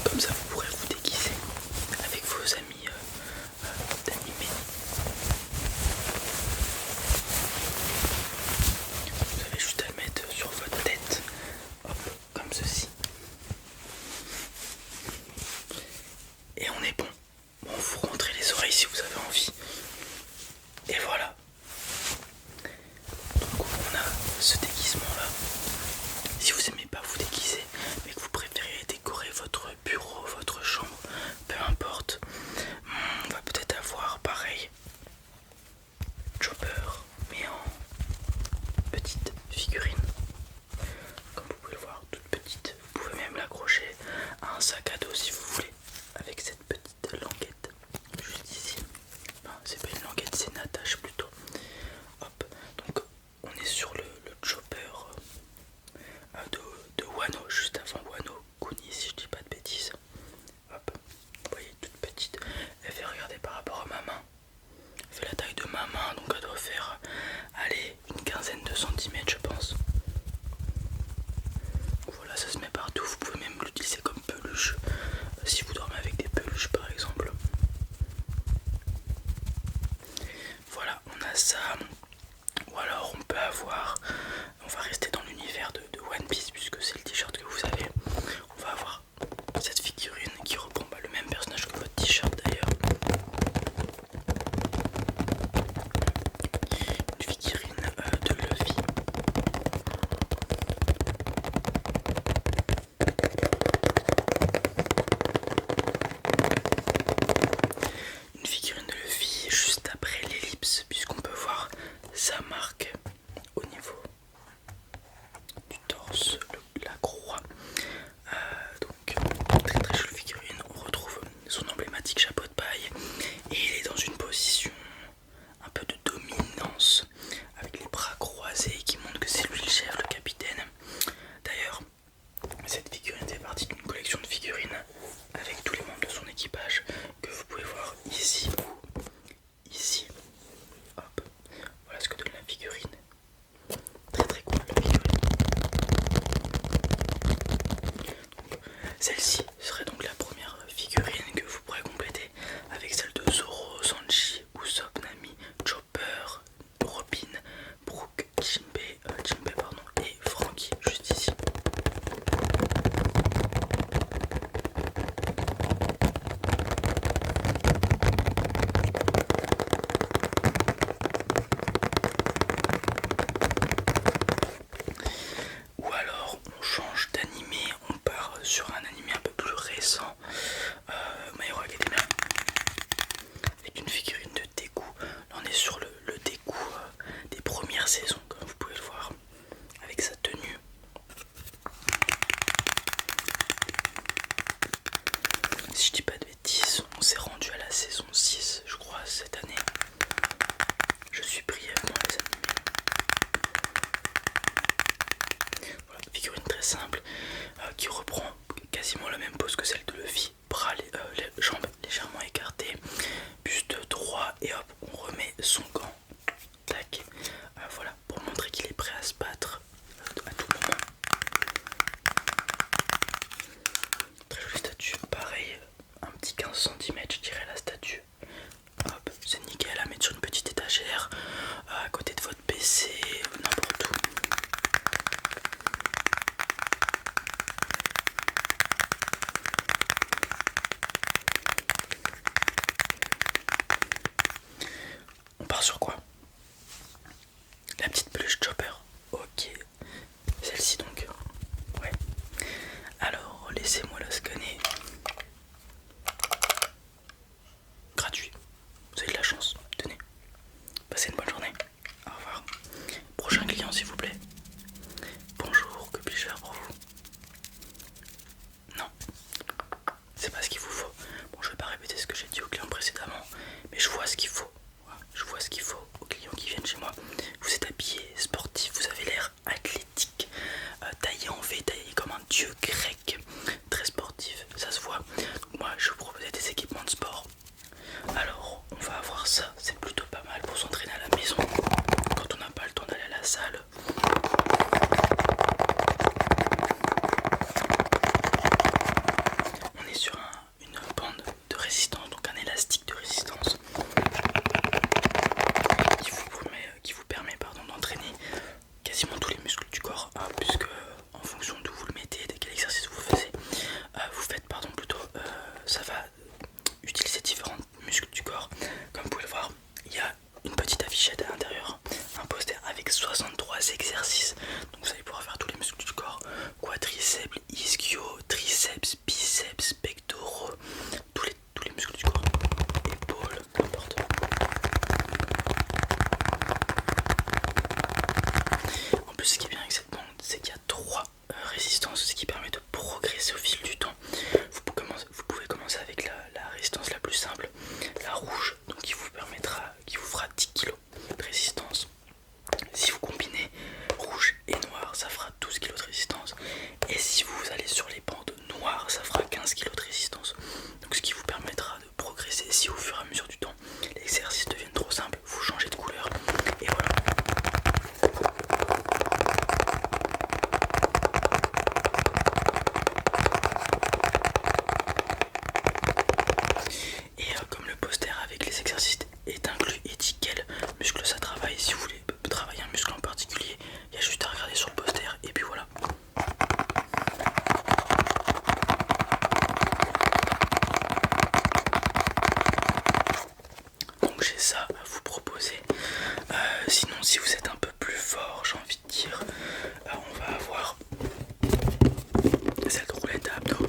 Comme ça vous pourrez vous déguiser avec vos amis d'animé. Vous avez juste à le mettre sur votre tête. Hop, comme ceci. Et on est bon. Bon, vous rentrez les oreilles si vous avez envie. Et voilà. Donc on a ce déguisement là. Si vous aimez pas vous déguiser, mais que vous préférez décorer votre bureau, votre chambre, peu importe, on va peut-être avoir pareil Chopper, mais en petite figurine. Comme vous pouvez le voir, toute petite. Vous pouvez même l'accrocher à un sac à dos si vous voulez, avec cette petite languette juste ici. Enfin, c'est pas une languette, c'est une attache plutôt. Hop, donc on est sur le Chopper de Wano, juste avant Wano Kuni si je dis pas de bêtises. Hop, vous voyez, toute petite. Elle fait regarder par rapport à ma main. Elle fait la taille de ma main, donc elle doit faire, allez, une quinzaine de centimètres je pense. Voilà, ça se met partout, vous pouvez même l'utiliser comme peluche, si vous dormez avec des peluches par exemple. Voilà, on a ça. Ou alors on peut avoir, on va rester dans l'univers de One Piece puisque c'est le t-shirt que vous avez. On va avoir cette figurine qui reprend le même personnage que votre t-shirt d'ailleurs. Une figurine de Luffy. Une figurine de Luffy juste après l'ellipse puisqu'on peut voir Celle-ci serait donc la première figurine que vous pourrez compléter avec celle de Zoro, Sanji, Usopp, Nami, Chopper, Robin, Brook, Jinbei pardon, et Franky juste ici. Ou alors on change d'animé, on part sur un animé un peu plus récent, My Hero Academia, avec une figurine de Deku. Là on est sur le Deku des premières saisons, comme vous pouvez le voir, avec sa tenue. Si je dis pas de bêtises, on s'est rendu à la saison 6, je crois, cette année. Je suis brièvement les animés. Voilà, figurine très simple qui reprend quasiment la même pose que celle de Luffy. Bras, les jambes légèrement écartées, buste droit et hop, on remet son gant. Tac. Voilà, pour montrer qu'il est prêt à se battre à tout moment. Très jolie statue, pareil, un petit 15 cm je dirais la statue. Hop, c'est nickel à mettre sur une petite étagère, à côté de votre PC, n'importe où. On part sur quoi? La petite peluche Chopper. Ok. Celle-ci donc. Ouais. Alors, laissez-moi la scanner. Gratuit. Vous avez de la chance. Tenez. Passez une bonne journée. Au revoir. Prochain client s'il vous plaît. Bonjour, que puis-je faire pour vous? Non. C'est pas ce qu'il vous faut. Bon, je vais pas répéter ce que j'ai dit au client précédemment, mais je vois ce qu'il faut. Je vois ce qu'il faut aux clients qui viennent chez moi. Vous êtes habillé sportif, vous avez l'air athlétique, taillé en V, taillé comme un dieu grec, très sportif, ça se voit. Donc moi je vous proposais des équipements de sport. Alors on va avoir ça, c'est plutôt pas mal pour s'entraîner à la maison quand on n'a pas le temps d'aller à la salle. On est sur une bande de résistance, donc un élastique de résistance qui vous permet d'entraîner quasiment tous les muscles du corps, puisque en fonction d'où vous le mettez, de quel exercice vous faites plutôt, ça va utiliser différents muscles du corps. Comme vous pouvez le voir, il y a une petite affichette à l'intérieur, un poster avec 63 exercices, donc vous allez pouvoir faire tous les muscles du corps, quadriceps, ischio, triceps, biceps, pectoraux, tous les muscles du corps, épaules, n'importe. En plus, ce qui est bien avec cette bande, c'est qu'il y a 3 résistances, ce qui permet de progresser au fil du temps. Vous pouvez commencer avec la résistance la plus simple, la rouge, donc qui vous fera 10 kg de résistance. Si vous combinez rouge et noir, ça fera 12 kg de résistance. Et si vous allez sur les bandes noires, ça fera 15 kg de résistance. Donc ce qui vous permettra de progresser. Si au fur et à mesure du temps, les exercices deviennent trop simples, vous changez de couleur. Et voilà. Et comme le poster avec les exercices est inclus et dit quel muscle ça travaille, si vous voulez travailler un muscle en particulier, il y a juste à regarder sur le poster et puis voilà. Donc j'ai ça à vous proposer. Sinon si vous êtes un peu plus fort, j'ai envie de dire, on va avoir cette roulette à abdos.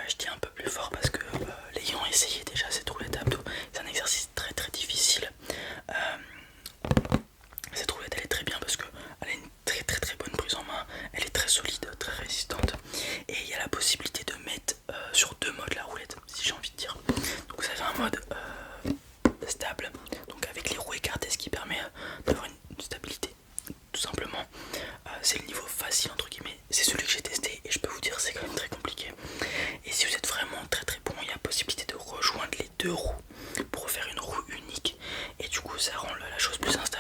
Je dis un peu plus fort parce que l'ayant essayé déjà cette roulette à abdos, c'est un exercice très très difficile. Cette roulette elle est très bien parce qu'elle a une très très très bonne prise en main, elle est très solide, très résistante, et il y a la possibilité de mettre sur 2 modes la roulette, si j'ai envie de dire. Donc vous avez un mode stable, donc avec les roues écartées, ce qui permet d'avoir une stabilité tout simplement. C'est le niveau facile entre guillemets, c'est celui que j'ai testé et je peux vous dire c'est quand même très compliqué. Et si vous êtes vraiment très très bon, il y a possibilité de rejoindre les 2 roues pour faire une roue unique, et du coup ça rend la chose plus instable.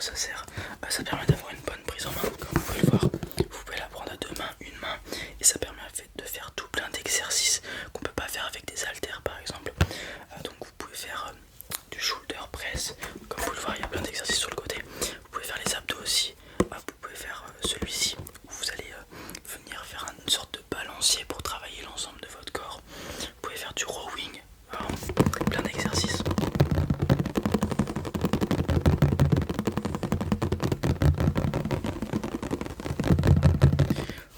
ça sert? Ça permet d'avoir une bonne prise en main, comme vous pouvez le voir. Vous pouvez la prendre à deux mains, une main, et ça permet de faire tout plein d'exercices qu'on peut pas faire avec des haltères par exemple. Donc vous pouvez faire du shoulder press, comme vous pouvez le voir, il y a plein d'exercices sur le côté. Vous pouvez faire les abdos aussi. Vous pouvez faire celui-ci où vous allez venir faire une sorte de balancier pour travailler l'ensemble de votre corps. Vous pouvez faire du rowing, plein d'exercices.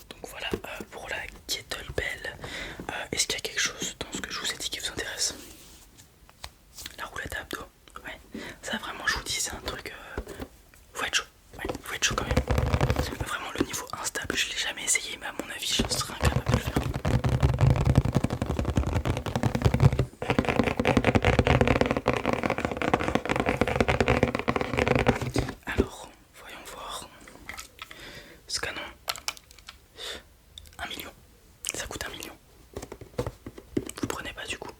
Donc voilà pour la kettlebell. Est-ce qu'il y a quelque chose dans ce que je vous ai dit qui vous intéresse? La roulette à abdos, ouais, ça vraiment je vous dis c'est un truc, faut être chaud, ouais, faut être chaud quand même. Vraiment le niveau instable je l'ai jamais essayé mais à mon avis je serais incapable de le faire. Alors, voyons voir. Ce canon, 1 million, ça coûte 1 million. Vous prenez pas du coup?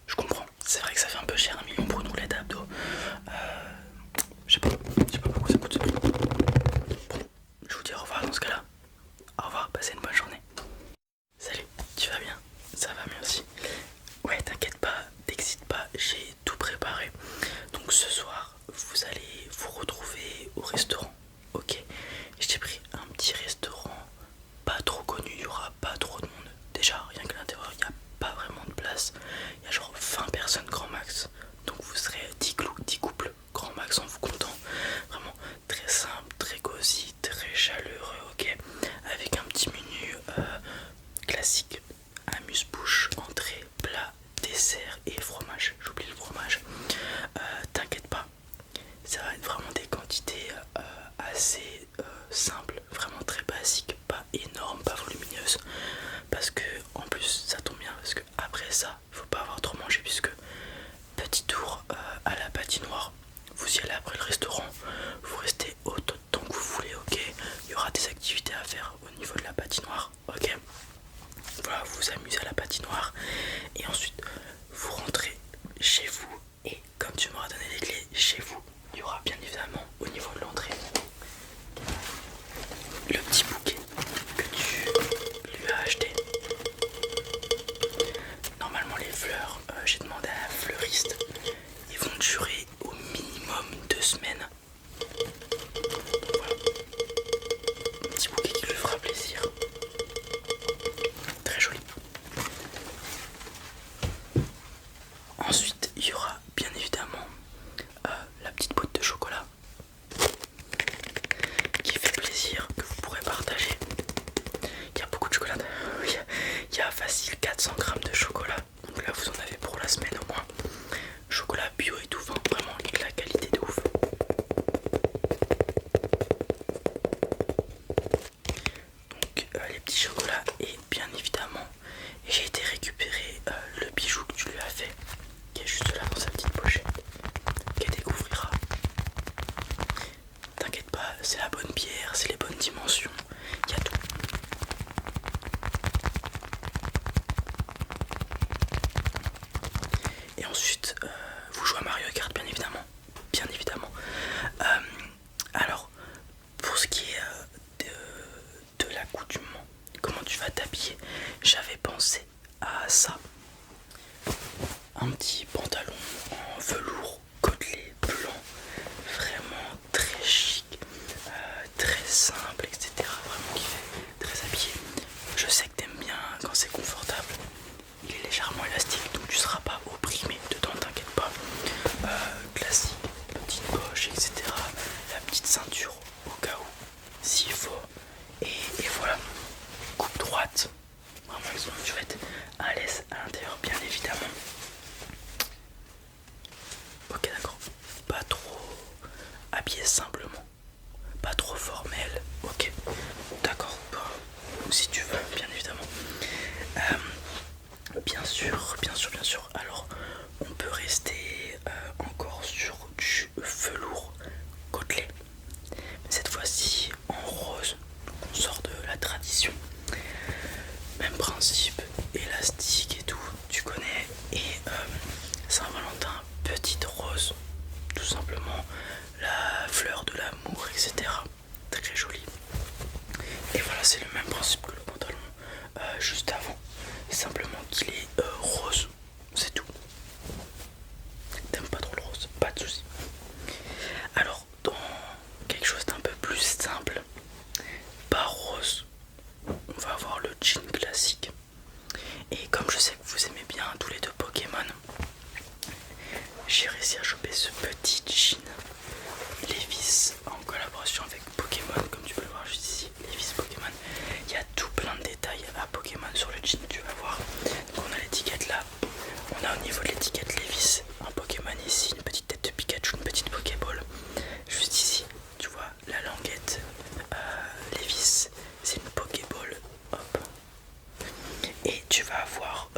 Je comprends, c'est vrai que ça fait un peu cher 1 million pour une roulette à abdos. Je sais pas pourquoi ça coûte ce prix. Bon, je vous dis au revoir dans ce cas là. Au revoir, passez une bonne journée. Salut, tu vas bien? Ça va, merci. Ouais, t'inquiète pas, t'excites pas, j'ai tout préparé. Donc ce soir, vous allez vous retrouver au restaurant, ok? J'ai pris un petit restaurant pas trop connu, il y aura pas trop de monde. Déjà, rien que l'intérieur, il n'y a pas vraiment de place. Il y a genre 20 personnes grand max. Donc vous serez 10 couples grand max en vous comptant. Vraiment très simple, très cosy, très chaleureux, ok? Avec un petit menu classique, amuse-bouche, entrée, plat, dessert et fromage. J'oublie le fromage. T'inquiète pas, ça va être vraiment des quantités assez simples, vraiment très basiques, pas énormes, pas volumineuses. Parce que en plus ça tombe bien parce que après ça, il faut pas avoir trop mangé puisque petit tour à la patinoire. Vous y allez après le restaurant, vous restez autant de temps que vous voulez, ok? Il y aura des activités à faire au niveau de la patinoire, ok? Voilà, vous vous amusez à la patinoire et ensuite vous rentrez chez vous et comme tu m'auras donné les clés chez vous, il y aura bien évidemment au niveau de l'entrée le petit bouquet que tu lui as acheté. Normalement les fleurs, j'ai demandé à un fleuriste, ils vont durer au minimum 2 semaines. Voilà, un petit bouquet qui lui fera plaisir. Très joli. Ensuite, il y aura bien évidemment la petite boîte de chocolat qui fait plaisir, que vous pourrez partager. Il y a beaucoup de chocolat, il y a facile 400 grammes de chocolat. Donc là, vous en avez pour la semaine au moins. Chocolat bio et tout, enfin, vraiment de la qualité de ouf. Donc les petits chocolats et bien évidemment, j'ai été récupérer le bijou que tu lui as fait, qui est juste là dans sa petite pochette, qu'elle découvrira. T'inquiète pas, c'est la bonne pierre, c'est les bonnes dimensions, il y a tout. Et ensuite, vous jouez à Mario Kart bien évidemment. Bien évidemment. Alors, pour ce qui est de l'accoutrement, comment tu vas t'habiller, j'avais pensé à ça. Un petit pantalon en velours côtelé blanc, vraiment très chic, très simple, etc. Vraiment qui fait très habillé. Je sais que t'aimes bien quand c'est confortable. Il est légèrement élastique, donc tu seras pas opprimé dedans, t'inquiète pas. Classique, petite poche, etc. La petite ceinture au cas où, s'il faut. Et voilà, coupe droite. Vraiment, tu vas être à l'aise à l'intérieur, bien évidemment. Ok, d'accord. Pas trop habillé simplement. Pas trop formel. Ok, d'accord. Ou si tu veux, bien évidemment. Bien sûr. Alors, on peut rester encore sur du velours côtelé. Mais cette fois-ci en rose. Donc on sort de la tradition. Même principe, élastique et tout, tu connais. Et Saint-Valentin, petite rose, tout simplement. simplement la fleur de l'amour, etc. Très joli. Et voilà, c'est le même principe que le pantalon juste avant, simplement qu'il est rose, c'est tout. T'aimes pas trop le rose, pas de soucis. Alors, dans quelque chose d'un peu plus simple, pas rose, on va avoir le jean classique. Et comme je sais que vous aimez bien tous les deux Pokémon, j'ai réussi à choper ce petit jean Levi's en collaboration avec Pokémon, comme tu peux le voir juste ici, Levi's Pokémon. Il y a tout plein de détails à Pokémon sur le jean, tu vas voir. Donc on a l'étiquette là, on a au niveau de l'étiquette Levi's un Pokémon ici, une petite tête de Pikachu, une petite Pokéball. Juste ici, tu vois la languette Levi's, c'est une Pokéball, hop. Et tu vas avoir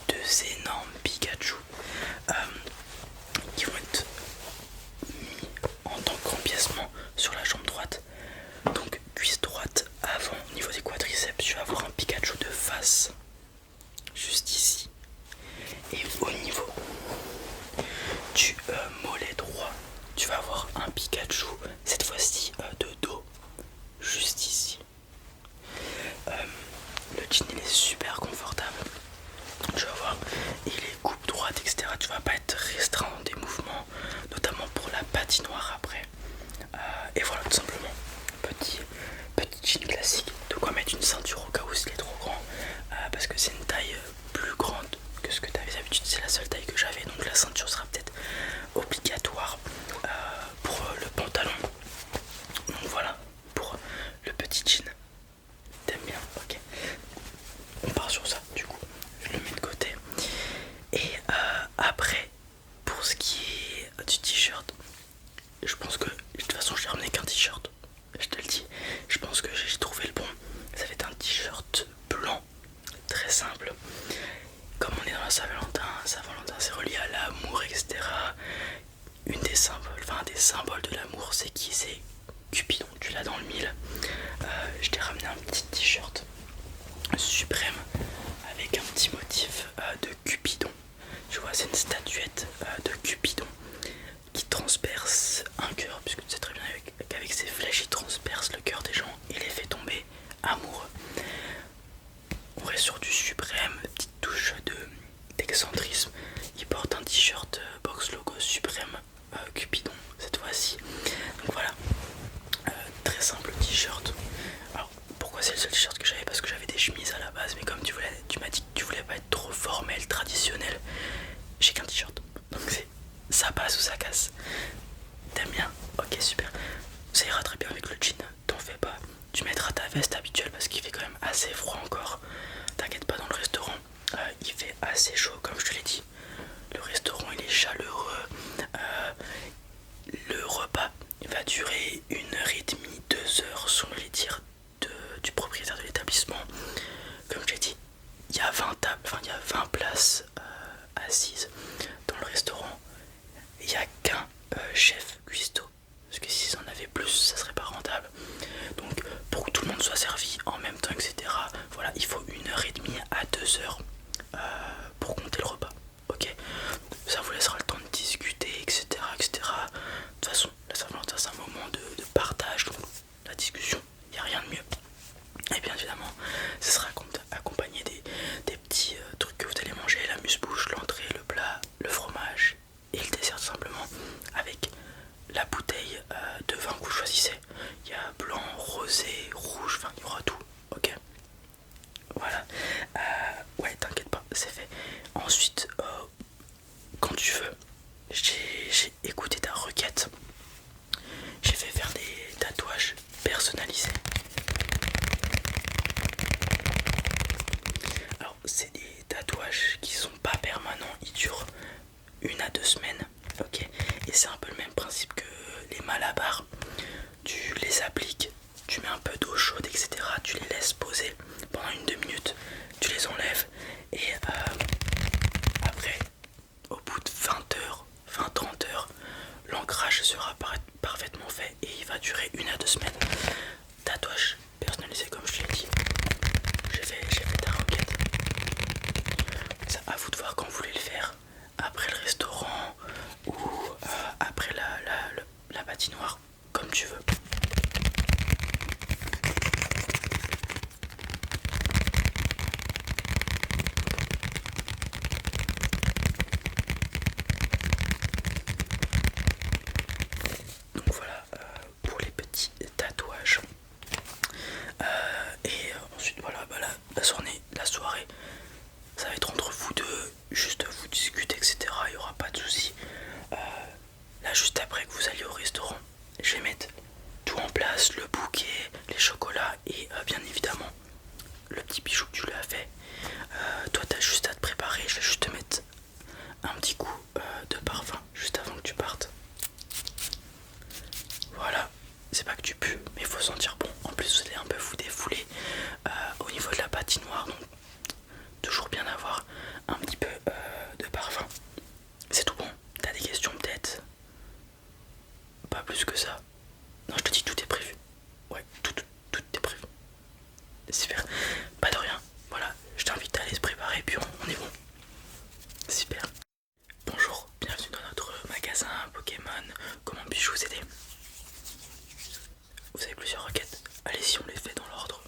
deux énormes Pikachu qui vont être mis en tant qu'empiècement sur la jambe droite. Donc cuisse droite avant, au niveau des quadriceps, tu vas avoir un Pikachu de face, juste ici. Et au niveau du mollet droit, tu vas avoir un Pikachu, cette fois-ci de dos, juste ici. Le jean il est super confortable. Tu vas voir, il est coupe droite, etc. Tu vas pas être restreint dans tes mouvements, notamment pour la patinoire après. Et voilà, tout simplement, petit jean classique. De quoi mettre une ceinture au cas où il est trop grand, parce que c'est une taille plus grande que ce que tu avais d'habitude. C'est la seule taille que j'avais, donc la ceinture sera peut-être obligatoire pour le pantalon. Donc voilà, pour le petit jean. T'aimes bien? Ok. On part sur ça, du coup. Je le mets de côté. Et après, pour ce qui est du t-shirt, je pense que, de toute façon, j'ai ramené qu'un t-shirt. Je te le dis. Je pense que j'ai trouvé le bon. Ça va être un t-shirt blanc, très simple. Comme on est dans la Saint-Valentin c'est relié à l'amour, etc. Une des symboles, enfin un des symboles de l'amour, c'est qui? C'est Cupidon, tu l'as dans le mille. Je t'ai ramené un petit t-shirt suprême avec un petit motif de Cupidon. Tu vois, c'est une statuette de Cupidon qui transperce un cœur, puisque tu sais très bien qu'avec ses flèches il transperce le cœur des gens et les fait tomber amoureux. On reste sur du suprême, petite touche d'excentrisme. Il porte un t-shirt box logo suprême Cupidon cette fois-ci. Donc voilà, très simple t-shirt. Alors pourquoi c'est le seul t-shirt que j'avais? Parce que j'avais des chemises à la base, mais comme tu m'as dit que tu voulais pas être trop formel, traditionnel, j'ai qu'un t-shirt. Donc c'est ça passe ou ça casse. T'aimes bien? Ok, super. Ça ira très bien avec le jean, t'en fais pas. Tu mettras ta veste habituelle parce qu'il fait quand même assez froid encore. T'inquiète pas, dans le restaurant il fait assez chaud, comme je te l'ai dit. Le restaurant il est chaleureux. Le repas va durer 1h30, 2h selon les dires du propriétaire de l'établissement. Comme je l'ai dit, il y a 20 tables, enfin il y a 20 places assises dans le restaurant. Il n'y a qu'un chef cuistot, parce que s'ils en avaient plus, ça serait pas rentable. Donc pour que tout le monde soit servi en même temps, etc. Voilà, il faut 1h30 à 2h pour compter le repas. Ok, ça vous laissera le temps de discuter, etc., etc. De toute façon, la Saint-Valentin c'est un moment de partage, donc la discussion, il n'y a rien de mieux. Et bien évidemment, ce sera accompagné des petits trucs que vous allez manger, l'amuse-bouche, l'entrée, le plat, le fromage et le dessert tout simplement, avec la bouteille de vin que vous choisissez. Il y a blanc, rosé, rouge, enfin il y aura tout, ok. Voilà, ouais t'inquiète pas, c'est fait. Ensuite, quand tu veux, j'ai écouté ta requête. J'ai fait faire des tatouages personnalisés. Alors c'est des tatouages qui sont pas permanents, ils durent 1 à 2 semaines, ok. Et c'est un peu le même principe que les malabars. Tu les appliques, tu mets un peu d'eau chaude, etc. Tu les laisses poser pendant 1-2 minutes, tu les enlèves et après, au bout de 20 heures, 20-30 heures, l'ancrage sera parfaitement fait et il va durer 1 à 2 semaines. Tatouage personnalisé comme je l'ai dit. J'ai fait ta requête. C'est à vous de voir quand vous voulez le faire. Après le restaurant ou après patinoire, comme tu veux. Donc voilà pour les petits tatouages. Et ensuite voilà, bah, la soirée, ça va être entre vous deux, juste vous discuter, etc. Il n'y aura pas de soucis. Là, juste après que vous alliez au restaurant, je vais mettre tout en place, le bouquet, les chocolats et bien évidemment le petit bijou que tu lui as fait. Toi, t'as juste à te préparer. Je vais juste te mettre un petit coup de parfum juste avant que tu partes. Voilà, c'est pas que tu pues, mais il faut sentir bon. En plus, vous allez un peu vous défouler au niveau de la patinoire, donc toujours bien avoir un petit peu de parfum. C'est tout bon. T'as des questions peut-être? Pas plus que ça. Non, je te dis, tout est prévu. Ouais, tout est prévu. Super. Pas de rien. Voilà, je t'invite à aller se préparer, puis on est bon. Super. Bonjour, bienvenue dans notre magasin Pokémon. Comment puis-je vous aider? Vous avez plusieurs requêtes. Allez-y, on les fait dans l'ordre.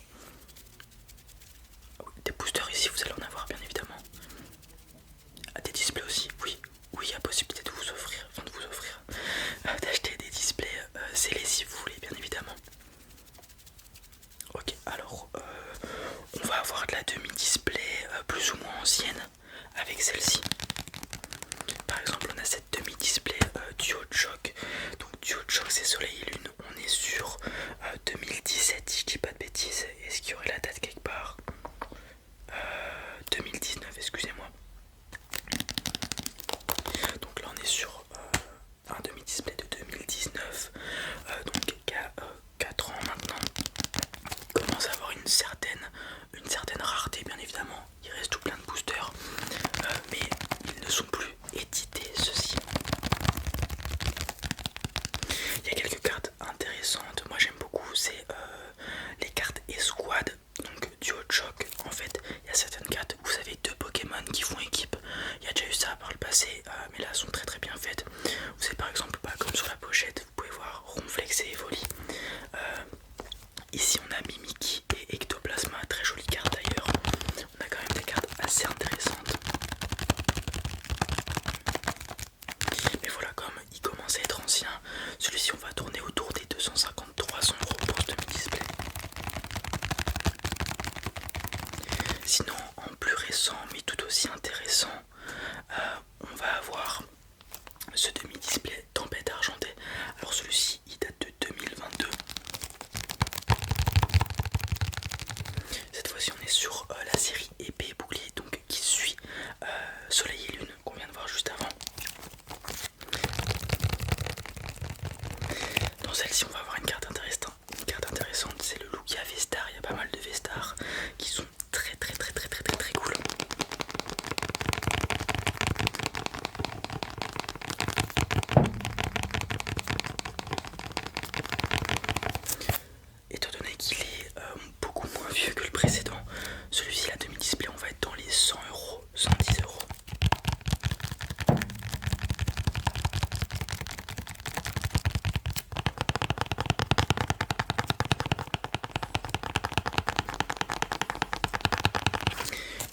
Des boosters ici, vous allez en avoir, bien évidemment. Des displays aussi, oui. Oui, il y a possibilité de vous offrir, d'acheter des displays scellés si vous voulez, bien évidemment. Ok, alors on va avoir de la demi-display plus ou moins ancienne avec celle-ci. Par exemple, on a cette demi-display Duo Shock. Donc Duo Shock, c'est Soleil et Lune. On est sur 2017, si je dis pas de bêtises. Est-ce qu'il y aurait la date quelque part? 2019, excusez-moi. Donc là, on est sur un demi-display de 2019, donc qui a 4 ans maintenant. Il commence à avoir une certaine rareté, bien évidemment. Il reste tout plein de boosters, mais ils ne sont plus édités, ceux-ci. Il y a quelques cartes intéressantes. Moi j'aime beaucoup, c'est les cartes Escouade, donc Duo Shock. En fait, il y a certaines cartes, vous avez deux Pokémon qui font équipe. Il y a déjà eu ça par le passé, mais là elles sont très bien faites. Vous savez par exemple, pas comme sur la pochette, vous pouvez voir Ronflex et Evoli. Ici on a Mimikyu et Ectoplasma, très jolie carte d'ailleurs. On a quand même des cartes assez intéressantes. Mais voilà, comme il commence à être ancien, celui-ci on va tourner autour des 253 € pour ce demi-display. Sinon, en plus récent mais tout aussi intéressant, on va avoir ce demi-display Tempête Argentée. Alors celui-ci il date de 2022. Cette fois-ci on est sur la série Épée et Bouclier, donc qui suit Soleil et Lune qu'on vient de voir juste avant. Dans celle-ci on va avoir une carte intéressante, c'est le Lugia Vestar. Il y a pas mal de Vestar qui sont très cool. Étant donné qu'il est beaucoup moins vieux que le précédent, celui-ci la demi-display on va être dans les 100 €, 110 €.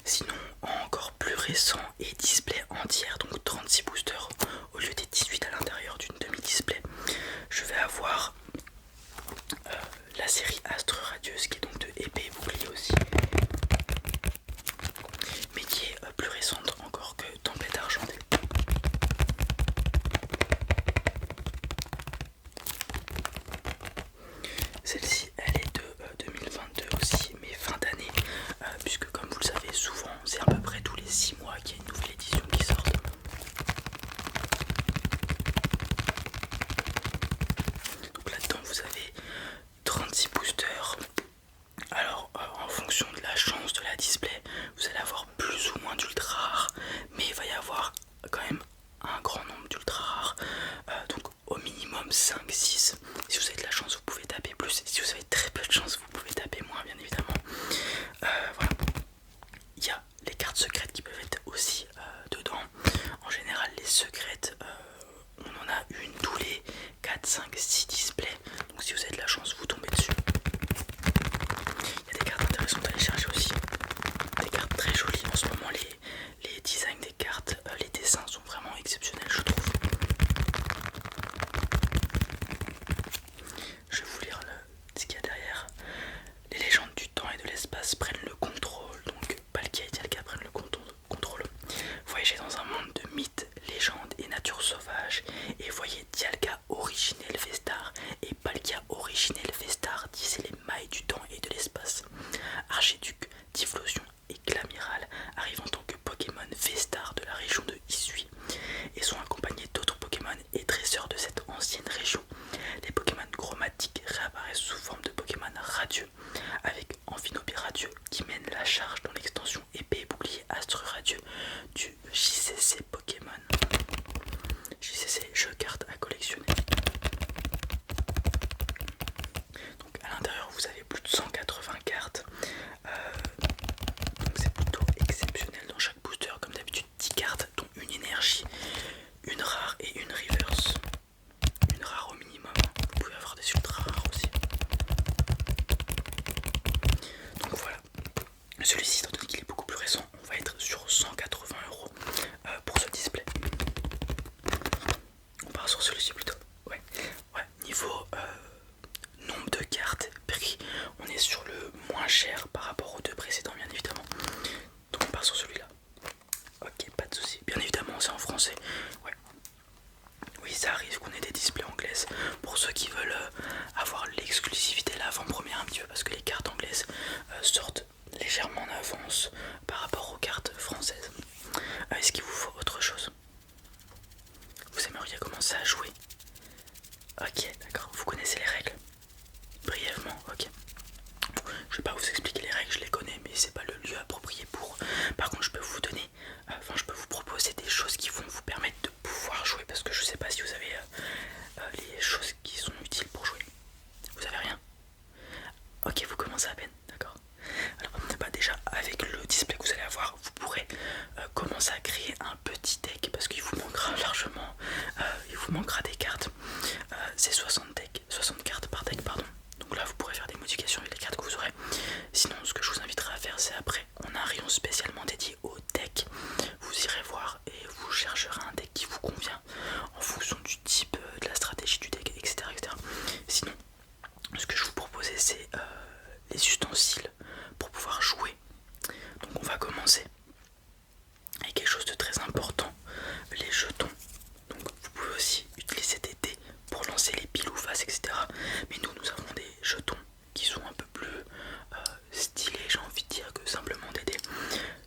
Sinon, encore plus récent et display entière, donc 36 boosters au lieu des 18 à l'intérieur d'une demi-display, je vais avoir la série Astre Radieuse qui est donc de Épée et Bouclier aussi, mais qui est plus récente encore que Tempête Argentée. Celle-ci elle est de 2022 aussi, mais fin d'année, puisque comme vous le savez souvent c'est à peu près tous les 6 mois qu'il y a une nouvelle édition qui sort. Donc là-dedans vous avez 36 boosters. Alors en fonction de la chance de la display, vous allez avoir plus ou moins d'ultra rares, mais il va y avoir quand même un grand nombre d'ultra rares, donc au minimum 5-6. Si vous avez de la chance vous pouvez taper plus, si vous avez très peu de chance vous pouvez taper moins, bien évidemment. Voilà. Il y a les cartes secrètes qui peuvent être aussi dedans. En général les secrètes, on en a une tous les 4 4, 5, 6 displays. Donc si vous avez de la chance, vous tombez dessus. Il y a des cartes intéressantes à aller chercher aussi. Des cartes très jolies. En ce moment, les designs des cartes, les dessins sont vraiment exceptionnels, je trouve. Je vais vous lire ce qu'il y a derrière. Les légendes du temps et de l'espace prennent le contrôle. Donc Palkia et Dialga prennent le contrôle. Voyagez dans un monde de mythes, légendes et nature sauvage. Et voyez Dialga originel Vestar et Palkia originel Vestar tisser les mailles du temps et de l'espace. Archiduc, Typhlosion et Glamiral arrivent en tant que Pokémon Vestar de la région de Hisui et sont accompagnés d'autres Pokémon et dresseurs de cette ancienne région. Les Pokémon chromatiques réapparaissent sous forme de Pokémon radieux, avec Amphinopie radieux qui mène la charge dans l'extension épée et bouclier Astre radieux du JCC Pokémon. JCC, jeu carte à collectionner. Donc à l'intérieur vous avez plus de 180 cartes. Donc c'est plutôt exceptionnel. Dans chaque booster, comme d'habitude, 10 cartes dont une énergie, une rare et une reverse. Une rare au minimum, vous pouvez avoir des ultra rares aussi. Donc voilà, celui-ci, étant donné qu'il est beaucoup plus récent, on va être sur 180 € pour ce display. On part sur celui-ci plutôt. Ouais. Niveau nombre de cartes, prix, on est sur le moins cher par rapport aux deux précédents, bien évidemment. Donc on part sur celui-là. Ok, pas de souci. Bien évidemment, c'est en français. Ouais. Oui, ça arrive qu'on ait des displays anglaises pour ceux qui veulent avoir l'exclusivité, l'avant-première un petit peu, parce que les cartes anglaises sortent légèrement en avance par rapport aux cartes françaises. Est-ce qu'il vous faut autre chose? Vous aimeriez commencer à jouer? Ok, d'accord. Vous connaissez les règles? Brièvement, ok. Je vais pas vous expliquer les règles, je les connais, mais c'est pas le lieu approprié pour. Par contre, je peux vous donner, je peux vous proposer des choses qui vont vous permettre de pouvoir jouer, parce que je sais pas si vous avez les choses qui sont utiles pour jouer. Vous avez rien? Ok, vous commencez à peine, d'accord. Alors, déjà avec le display que vous allez avoir, vous pourrez commencer à créer un petit deck, parce qu'il vous manquera largement, il vous manquera des cartes. C'est 60 cartes par deck, pardon. Donc là, vous pourrez faire des modifications avec les cartes que vous aurez. Sinon, ce que je vous inviterai à faire, c'est après, on a un rayon spécialement dédié au deck. Vous irez voir et vous chercherez un deck qui vous convient en fonction du type, de la stratégie du deck, etc. Sinon, ce que je vous proposais, c'est les ustensiles pour pouvoir jouer. Donc on va commencer avec quelque chose de très important, les jetons. Donc vous pouvez aussi utiliser des dés pour lancer les piles ou faces, etc. Mais nous avons des jetons qui sont un peu plus stylés, j'ai envie de dire, que simplement des dés.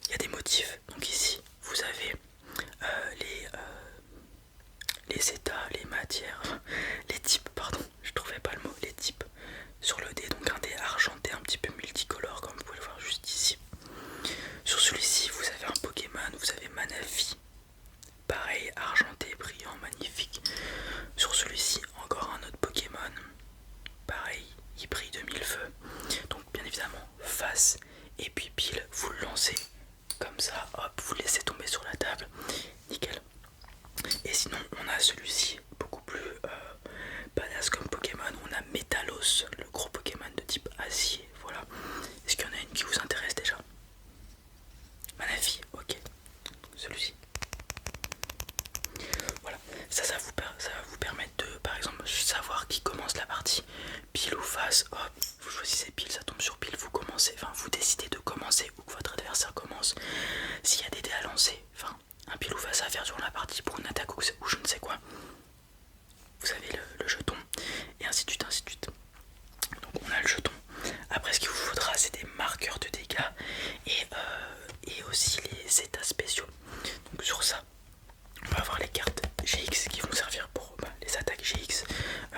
Il y a des motifs. Donc ici vous avez les états, les matières, les types, pardon, je trouvais pas le mot, les types sur le dé. Donc un dé argenté un petit peu multicolore, comme vous pouvez le voir juste ici. Sur celui-ci vous avez un Pokémon, vous avez Manaphy, pareil, argenté, brillant, magnifique. Sur celui-ci encore un autre Pokémon, pareil, il brille de mille feux. Donc bien évidemment face et puis pile, vous le lancez comme ça, hop, vous le laissez tomber sur la table, nickel. Et sinon on a celui-ci beaucoup plus badass comme Pokémon, on a Métalos, le gros Pokémon de type acier, voilà. Est-ce qu'il y en a une qui vous intéresse déjà? Manaphy, ok, celui-ci. Voilà, ça va vous permettre de, par exemple, savoir qui commence la partie, pile ou face, hop, vous choisissez pile, ça tombe sur pile, vous commencez, vous décidez de commencer ou que votre adversaire commence. S'il y a des dés à lancer, un pile ou face à faire durant la partie pour une attaque ou je ne sais quoi, vous avez le jeton, et ainsi de suite, ainsi de suite. Donc on a le jeton. Après, ce qu'il vous faudra, c'est des marqueurs de dégâts et aussi les états spéciaux. Donc sur ça, on va avoir les cartes GX qui vont servir pour les attaques GX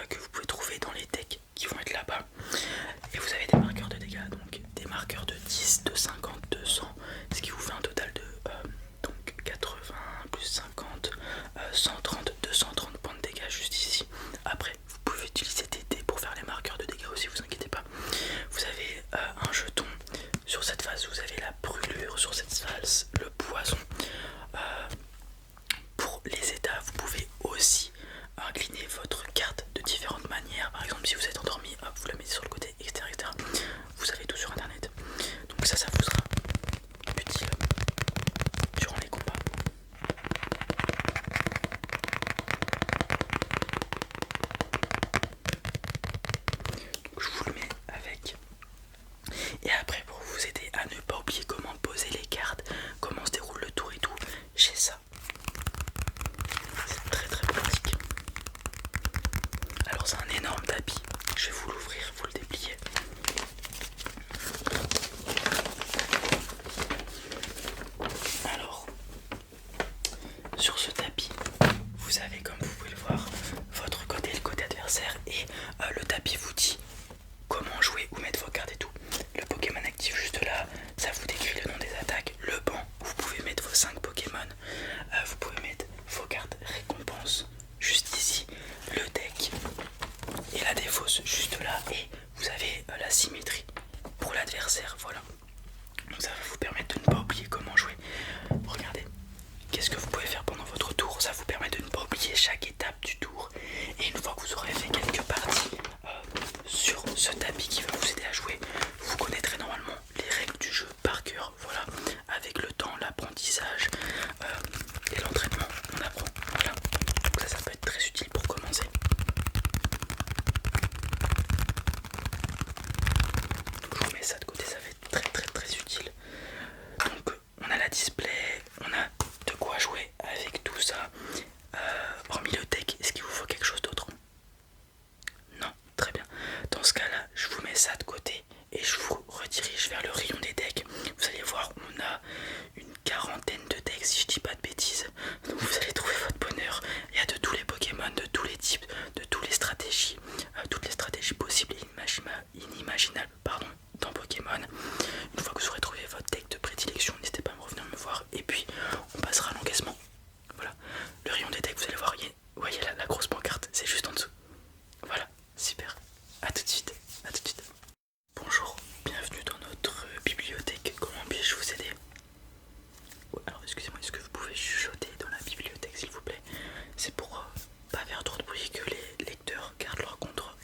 que vous pouvez trouver dans les decks qui vont être là-bas. Et vous avez des marqueurs de dégâts, donc des marqueurs de 10, de 50, 200, ce qui vous fait un total de donc 80 plus 50, 130, 230 points de dégâts juste ici. je vous le mets avec. Et après, pour vous aider à ne pas oublier comment poser les cartes, comment se déroule le tour et tout, j'ai ça. C'est très très pratique. Alors c'est un énorme tapis. Je vais vous l'ouvrir, vous le déplier. Alors, sur ce tapis, vous avez, comme vous pouvez le voir, votre côté et le côté adversaire. Et le tapis vous dit comment jouer, où mettre vos cartes et tout. Le Pokémon actif juste là, ça vous décrit le nom des attaques. Le banc, où vous pouvez mettre vos 5 Pokémon. Vous pouvez mettre vos cartes récompenses juste ici. Le deck et la défausse juste là. Et vous avez la symétrie pour l'adversaire, voilà. Donc ça va vous permettre de ne pas oublier comment jouer. Regardez, qu'est-ce que vous pouvez faire pendant votre tour. Ça vous permet de ne pas oublier chaque étape du tour. Et une fois que vous aurez fait quelques parties sur ce tapis qui va vous aider à jouer, vous connaîtrez normalement les règles du jeu par cœur. Voilà, avec le temps, l'apprentissage et l'entraînement, on apprend. Voilà, donc ça peut être très utile pour commencer. Donc je vous mets ça de côté, ça va être très très très utile. Donc on a la display, on a de quoi jouer avec tout ça. Hormis le deck, est-ce qu'il vous faut quelque chose d'autre? Non, très bien. Dans ce cas-là, je vous mets ça de côté et je vous redirige vers le rayon des decks. Vous allez voir, on a une quarantaine de decks si je dis pas de bêtises. Donc vous allez trouver votre bonheur. Il y a de tous les Pokémon, de tous les types, de toutes les stratégies possibles et inimaginables, pardon, dans Pokémon. Une fois que vous aurez trouvé votre deck de prédilection, n'hésitez pas à me revenir me voir et puis on passera à l'encaissement. Voilà, le rayon des decks, vous allez voir, vous voyez la grosse pancarte, c'est juste en dessous. Voilà, super, à tout de suite, à tout de suite. Bonjour, bienvenue dans notre bibliothèque, comment puis-je vous aider? Alors excusez-moi, est-ce que vous pouvez chuchoter dans la bibliothèque s'il vous plaît? C'est pour pas faire trop de bruit, que les lecteurs gardent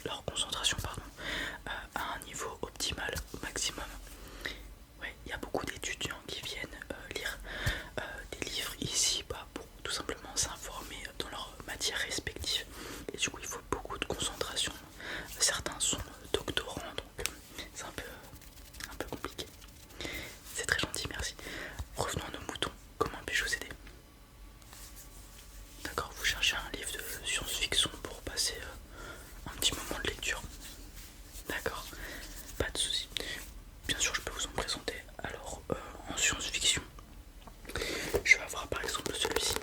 leur concentration à un niveau optimal, au maximum. Ouais, il y a beaucoup d'étudiants qui viennent lire des livres ici pour tout simplement s'informer dans leurs matières respectives. Et du coup il faut beaucoup de concentration. Certains sont doctorants, donc c'est un peu compliqué. C'est très gentil, merci. Revenons à nos moutons, comment puis-je vous aider? D'accord, vous cherchez un livre de science-fiction pour passer un petit moment de lecture. D'accord, pas de souci. Bien sûr, je peux vous en présenter. Alors, en science-fiction, je vais avoir par exemple celui-ci.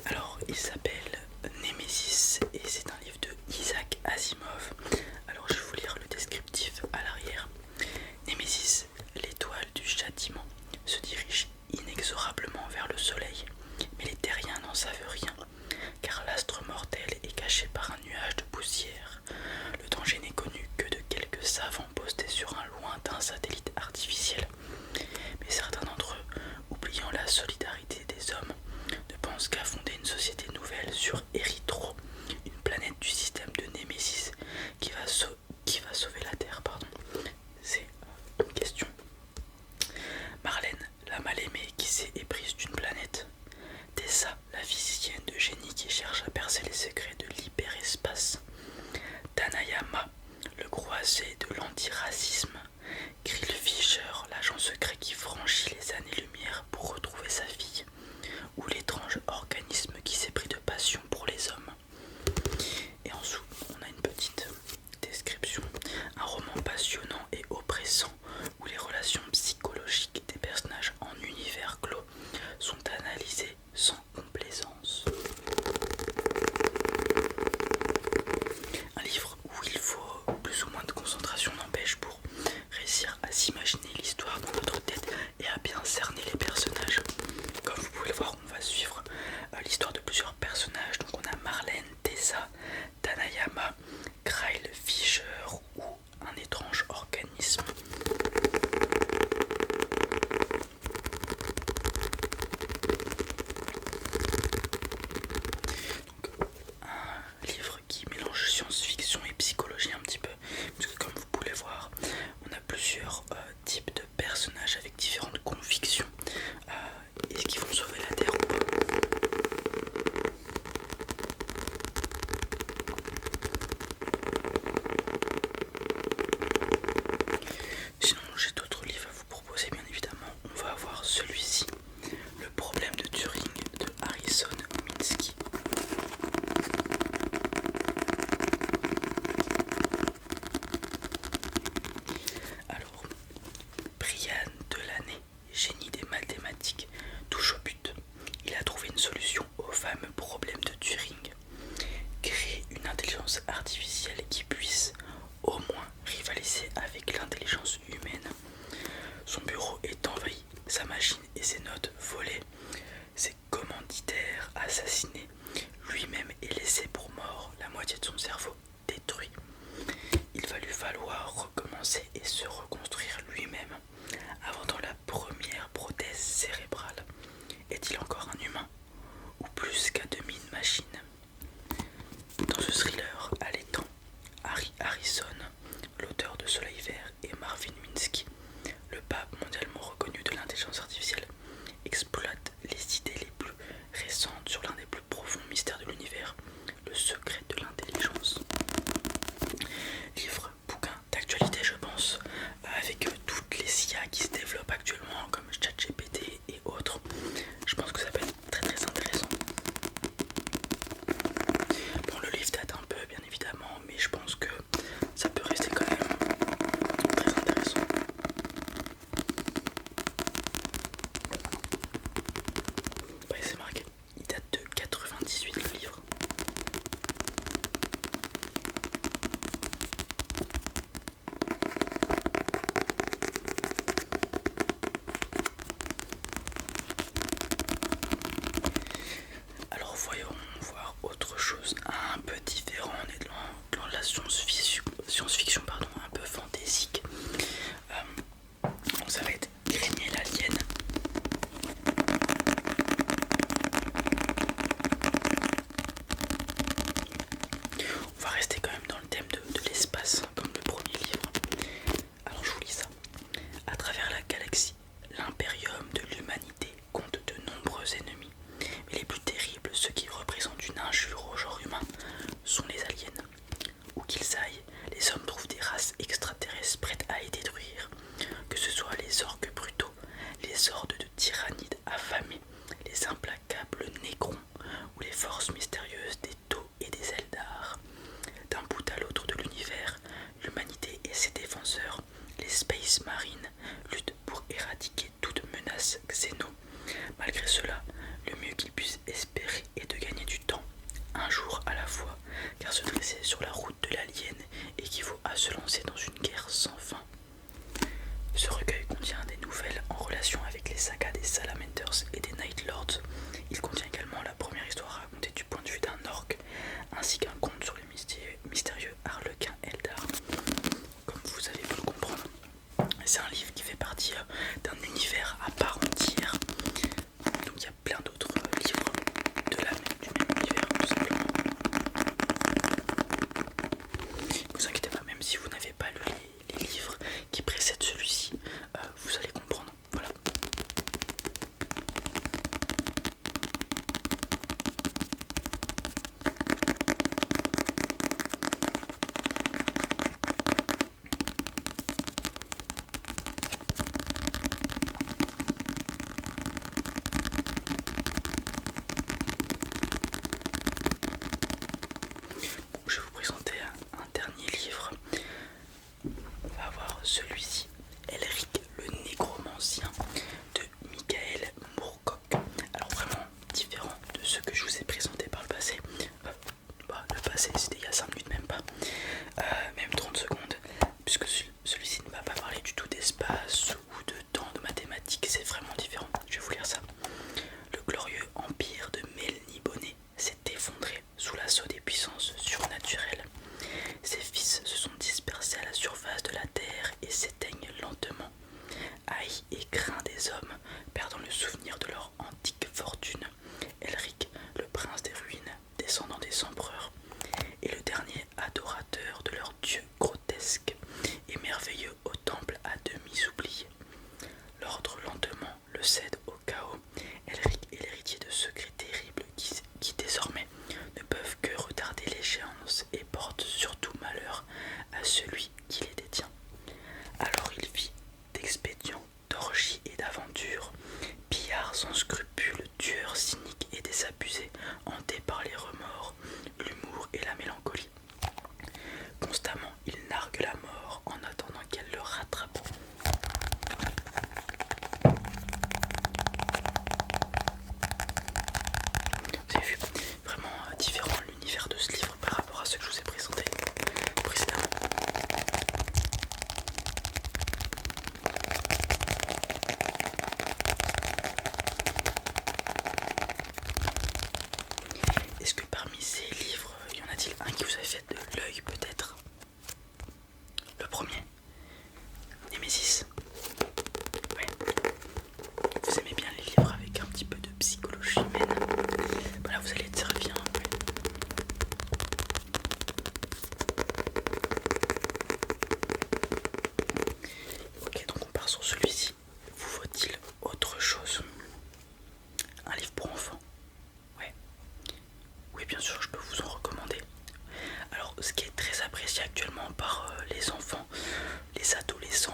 Alors, il s'appelle Némésis et c'est un livre de Isaac Asimov. Alors, je vais vous lire le descriptif à l'arrière. Némésis, l'étoile du châtiment, se dirige inexorablement vers le soleil, mais les terriens n'en savent rien, car l'astre mortel est caché par un nuage de poussière. Le danger n'est connu que de quelques savants postés sur un lointain satellite artificiel. Mais certains d'entre eux, oubliant la solidarité des hommes, ne pensent qu'à fonder une société nouvelle sur Erythro, une planète du système de Némésis qui va sauver la Terre. C'est une question. Marlène, la mal-aimée qui s'est éprise d'une planète. Tessa, la physicienne de génie qui cherche à percer les secrets de l'hyperespace. Tanayama, le croisé de l'antiracisme. Krill Fisher, l'agent secret qui franchit les années-lumière pour retrouver sa fille. Ou l'étrange organisme qui s'est pris de passion pour les hommes. Et en dessous, on a une petite description. Un roman passionnant et oppressant où les relations psychologiques des personnages en univers clos sont analysées sans complaisance. Un livre où il faut plus ou moins de concentration n'empêche pour réussir à s'imaginer l'histoire dans notre tête et à bien cerner les personnages. Comme vous pouvez le voir, on va suivre l'histoire de plusieurs personnages. Donc on a Marlène, Tessa, Tanayama, Krill Fisher ou un étrange organisme. Donc un livre qui mélange science-fiction et psychologie un petit peu, parce que comme vous pouvez voir, on a plusieurs types composer avec l'intelligence humaine. Son bureau est envahi, sa machine et ses notes volées, ses commanditaires assassinés, lui-même est laissé pour mort, la moitié de son cerveau détruit. Il va lui falloir recommencer et se reconstruire lui-même, inventant la première prothèse cérébrale. Est-il encore un humain, ou plus qu'à demi une machine? Dans ce thriller allaitant, Harry Harrison, l'auteur de Soleil Vert, et Marvin Minsky, le pape mondialement reconnu de l'intelligence artificielle, exploitent les idées les plus récentes sur l'un des plus profonds mystères de l'univers, le secret de l'intelligence. Livre, bouquin d'actualité, je pense, avec toutes les IA qui se développent actuellement, comme ChatGPT et autres. Je pense que ça peut être très très intéressant. Bon, le livre date un peu, bien évidemment, mais je pense que ça peut rester quand même très intéressant. Ouais, c'est marqué. Il date de 98, le livre. Alors voyons voir autre chose un peu différent. On est dans la science-fiction, pardon, un peu fantaisique. Donc ça va être Grenier l'alien. On va rester quand même dans le thème de l'espace, comme le premier livre. Alors je vous lis ça. À travers la galaxie, l'impérium de l'humanité compte de nombreux ennemis. Mais les plus terribles, ceux qui représentent une injure au genre humain, sont les aliens. Où qu'ils aillent, les hommes trouvent des races extraterrestres prêtes à les détruire. Que ce soit les orques brutaux, les hordes de tyrannides affamés, les implacables négrons ou les forces mystérieuses des Tau et des Eldar. D'un bout à l'autre de l'univers, l'humanité et ses défenseurs, les Space Marines, luttent pour éradiquer toute menace xéno. Malgré cela, le mieux qu'ils puissent espérer est de gagner du temps, un jour à la fois, car se dresser sur la route de l'alien équivaut à se lancer dans une guerre sans fin. Ce recueil contient des nouvelles en relation avec les sagas des Salamanders et des Night Lords. Il contient également la première histoire racontée du point de vue d'un orc, ainsi qu'un conte sur les mystérieux harlequins Eldar. Comme vous avez pu le comprendre, c'est un livre qui fait partie d'un univers à part entière. Donc il y a plein d'autres livres du même univers, tout simplement. Ne vous inquiétez pas, même si vous n'avez pas lu les livres qui précèdent celui-ci, vous allez comprendre. Voilà. Bon, je vais vous présenter un dernier livre. On va avoir celui-ci, Elric le Nécromancien de Michael Moorcock. Alors vraiment différent de ceux que je vous ai présentés par le passé. Le passé c'était il y a 5 minutes, même pas, même 30 secondes, puisque celui-ci ne va pas parler du tout d'espace ou de temps, de mathématiques, c'est vraiment différent. Je vais vous lire ça. Le glorieux empire de Melniboné s'est effondré sous l'assaut des puissances surnaturelles. Ses fils se sont dispersés à la surface de la terre et s'éteignent lentement. Haïs et craints des hommes, perdant le souvenir de leur antique fortune, Elric, le prince des ruines, descendant des empereurs, est le dernier adorateur de leur dieu grotesque et merveilleux au temple à demi oublié.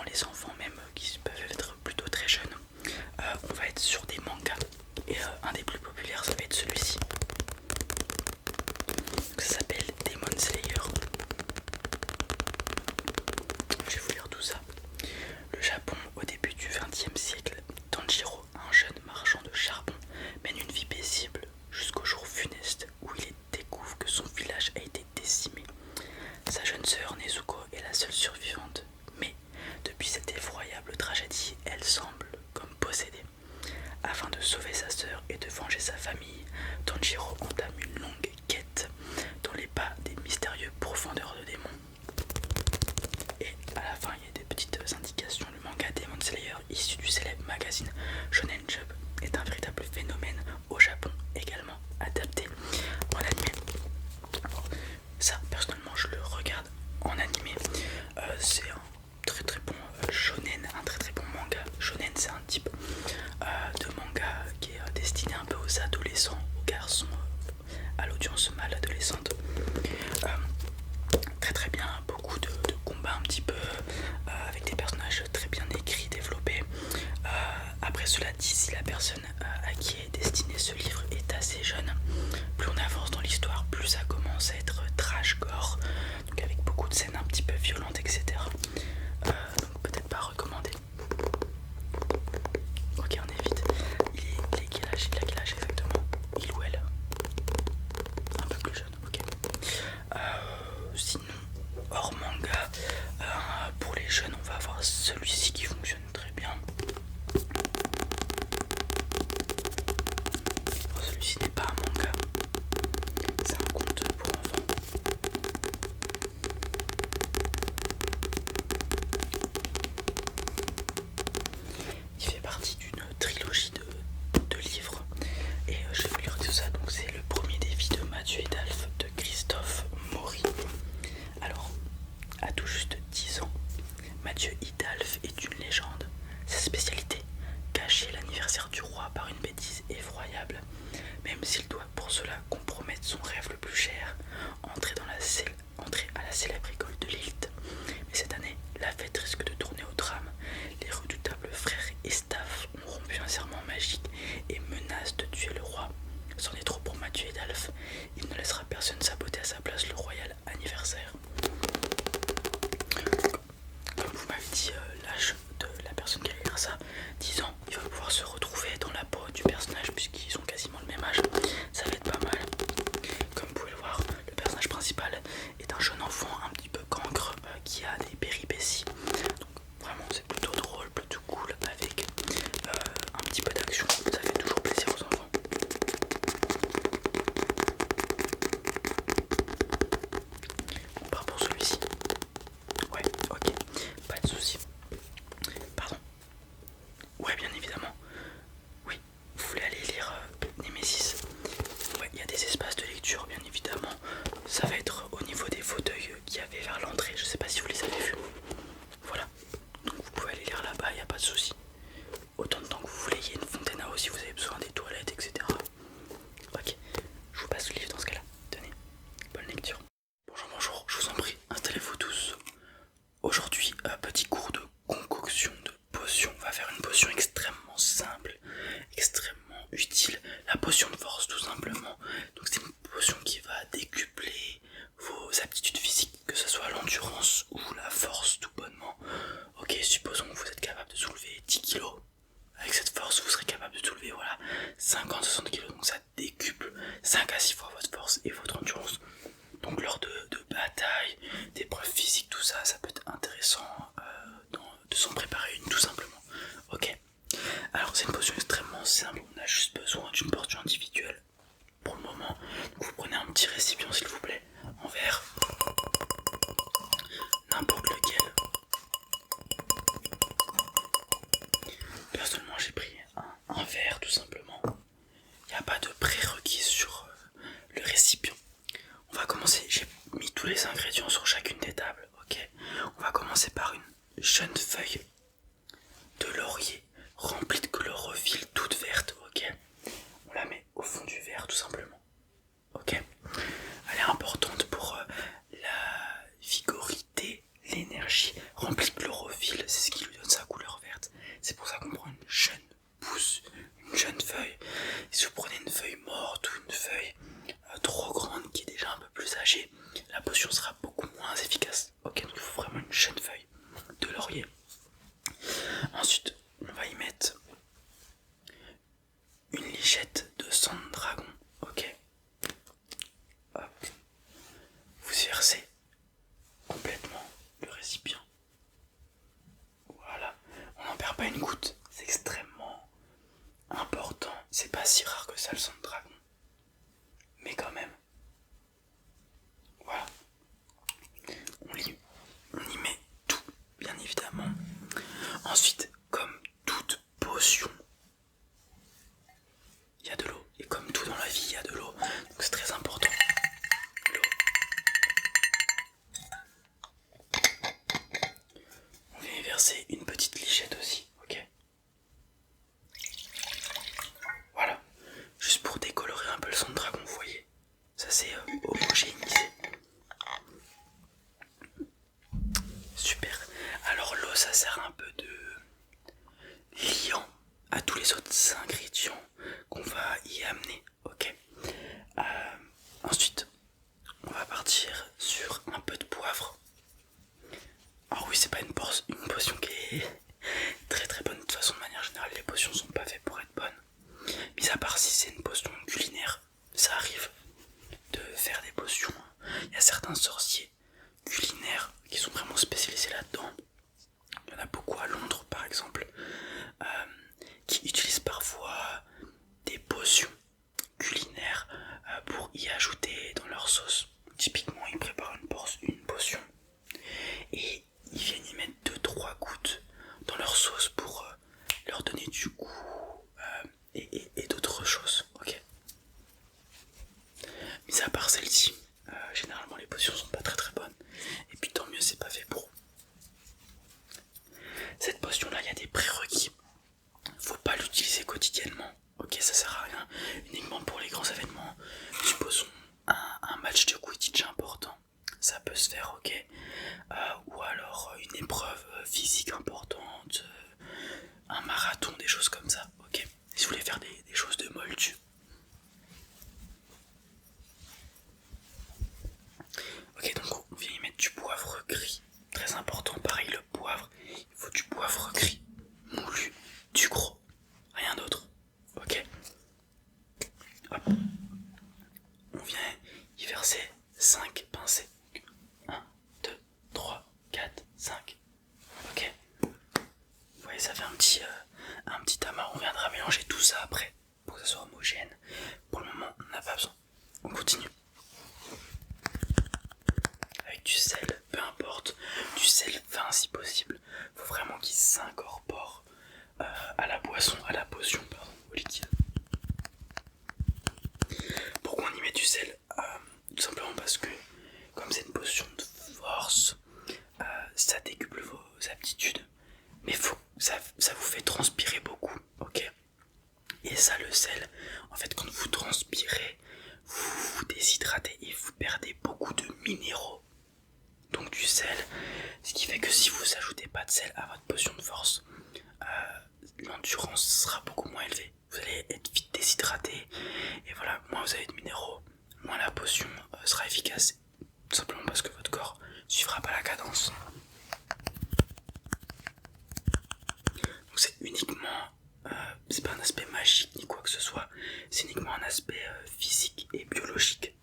les enfants même qui peuvent être plutôt très jeunes. On va être sur des mangas et un des plus populaires ça va être celui-ci. Ça s'appelle Demon Slayer. Je vais vous lire tout ça. Le Japon au début du XXe siècle, Tanjiro, un jeune marchand de charbon, mène une vie paisible jusqu'au jour funeste où il découvre que son village a été décimé. Sa jeune sœur Nezuko est la seule survivante, mais depuis cette effroyable tragédie, elle semble comme possédée. Afin de sauver sa sœur et de venger sa famille, Tanjiro entame une longue quête dans les pas des mystérieux pourfendeurs de démons. Et à la fin, il y a des petites indications. Le manga Demon Slayer, issu du célèbre magazine Shonen Jump, est un véritable phénomène au Japon, également adapté en animé. Ça, personnellement, je le regarde en animé. C'est un très très bon shonen, un très très bon manga. Shonen, c'est un type de manga qui est destiné un peu aux adolescents, aux garçons, à l'audience mâle adolescente. Très très bien, beaucoup de combats un petit peu avec des personnages très bien écrits, développés. Après cela dit, si la personne à qui est destiné ce livre est assez jeune, plus on avance dans l'histoire, plus ça commence à être trash gore, donc avec beaucoup de scènes un petit peu violentes, etc. Donc peut-être pas recommandé. Ok, on évite. Il est quel âge? Il a quel âge exactement? Il ou elle? Un peu plus jeune, ok. Sinon, hors manga, pour les jeunes, on va avoir celui-ci qui fonctionne très bien. Bon, celui-ci n'est pas un manga, c'est un conte pour enfants. Il fait partie d'une trilogie de livres et je vais vous lire tout ça. Donc c'est le premier défi de Mathieu et d'Alf de Christophe Maury. Alors, à tout juste 10 ans, Mathieu Hidalf est une légende. Sa spécialité, cacher l'anniversaire du roi par une bêtise effroyable. Même s'il doit pour cela compromettre son rêve le plus cher, entrer à la célèbre école de Lilt. Mais cette année, la fête risque de tourner au drame. Les redoutables frères et staff ont rompu un serment magique et menacent de tuer le roi. C'en est trop pour Mathieu Hidalf. Il ne laissera personne saboter à sa place le royal anniversaire. Comme vous m'avez dit l'âge de la personne qui allait lire ça, 10 ans, il va pouvoir se retrouver dans la peau du personnage puisqu'ils ont quasiment le même âge. Ça va être pas mal. Comme vous pouvez le voir, le personnage principal est un jeune enfant un petit peu cancre qui a des péripéties. Donc vraiment c'est plutôt drôle, plutôt cool avec un petit peu d'action. Ça fait toujours plaisir aux enfants. On part pour celui-ci. Ouais, ok, pas de soucis. Pardon. Ouais, bien évidemment. Oui, vous voulez aller lire Nemesis. Ouais, il y a des espaces de lecture, bien évidemment. Ça va être au niveau des fauteuils qu'il y avait vers l'entrée. Je sais pas si vous les avez vus. Voilà. Donc vous pouvez aller lire là-bas, il n'y a pas de souci. Autant de temps que vous voulez, il y a une fontaine à eau si vous avez besoin des toilettes, etc. Ok, je vous passe le livre dans ce cas-là. Tenez, bonne lecture. Bonjour, bonjour, je vous en prie, installez-vous tous. Aujourd'hui, petit cours de concoction de potions. On va faire une potion extrêmement simple, extrêmement utile. La potion de force, tout simplement. Donc c'est une potion qui va décupler vos aptitudes physiques, que ce soit l'endurance ou la force, tout bonnement. Ok, supposons que vous êtes capable de soulever 10 kilos. Avec cette force, vous serez capable de soulever, voilà, 50-60 kilos. Donc ça décuple 5 à 6 fois votre force et votre endurance. Donc lors de batailles, d'épreuves physiques, tout ça, ça peut être intéressant de s'en préparer une tout simplement. Ok. Alors c'est une potion extrêmement simple, on a juste besoin d'une portion individuelle pour le moment. Donc vous prenez un petit récipient s'il vous plaît, en verre, n'importe lequel. Personnellement j'ai pris un verre tout simplement. Il n'y a pas de prérequis sur le récipient. On va commencer, j'ai mis tous les ingrédients sur chacune des tables, ok. On va commencer par une jeune feuille de laurier remplie de chlorophylle toute verte, ok. On la met au fond du verre tout simplement, ok. Elle est importante pour la vigorité, l'énergie. Remplie de chlorophylle, c'est ce qui pas une goutte, c'est extrêmement important. C'est pas si rare que ça le sang de dragon. Mais quand même. Voilà. On y met tout, bien évidemment. Ensuite, comme toute potion, il y a de l'eau. Et comme tout dans la vie, il y a de l'eau. Donc c'est très important. L'eau. On vient y verser une petite lichette aussi, ok? Voilà. Juste pour décolorer un peu le sang de dragon, vous voyez. Ça c'est homogénéisé. Super. Alors l'eau, ça sert un peu de liant à tous les autres ingrédients qu'on va y amener, ok. Ensuite, on va partir sur un peu de poivre. Alors oui, c'est pas une potion qui est très très bonne. De toute façon, de manière générale, les potions sont pas faites pour être bonnes. Mis à part si c'est une potion culinaire, ça arrive de faire des potions. Il y a certains sorciers culinaires qui sont vraiment spécialisés là-dedans. Il y en a beaucoup à Londres par exemple, qui utilisent parfois des potions culinaires pour y ajouter dans leur sauce. Typiquement, ils préparent une potion et ils viennent y mettre 2-3 gouttes dans leur sauce pour leur donner du goût et d'autres choses, ok. Mis à part celle-ci, généralement les potions sont pas très très bonnes, et puis tant mieux, c'est pas fait pour. Cette potion là, il y a des prérequis. Faut pas l'utiliser quotidiennement, ok, ça sert à rien, uniquement pour les grands événements. Supposons un match de Quidditch important, ça peut se faire, ok, ou alors une épreuve physique importante, un marathon, des choses comme ça, ok. Si vous voulez faire des choses de moldu. Ok, donc on vient y mettre du poivre gris, très important, pareil le poivre, il faut du poivre gris, moulu, du gros, rien d'autre, ok. Hop. On vient y verser 5 pincées, 1, 2, 3, 4, 5, ok. Vous voyez, ça fait un petit amas, on viendra mélanger tout ça après, pour que ça soit homogène. Pour le moment, on n'a pas besoin, on continue. Avec du sel, peu importe, du sel fin si possible, faut vraiment qu'il s'incorpore à la boisson, à la potion, pardon, au liquide. Pourquoi on y met du sel? Tout simplement parce que, comme c'est une potion de force, ça décuple vos aptitudes, mais ça vous fait transpirer beaucoup, ok. Et ça, le sel, en fait, quand vous transpirez, vous vous déshydratez et vous perdez beaucoup de minéraux, donc du sel, ce qui fait que si vous ajoutez pas de sel à votre potion de force, l'endurance sera beaucoup moins élevée, vous allez être vite déshydraté, et voilà, moins vous avez de minéraux, moins la potion sera efficace, tout simplement parce que votre corps suivra pas la cadence. Donc c'est uniquement, c'est pas un aspect magique ni quoi que ce soit, c'est uniquement un aspect physique et biologique.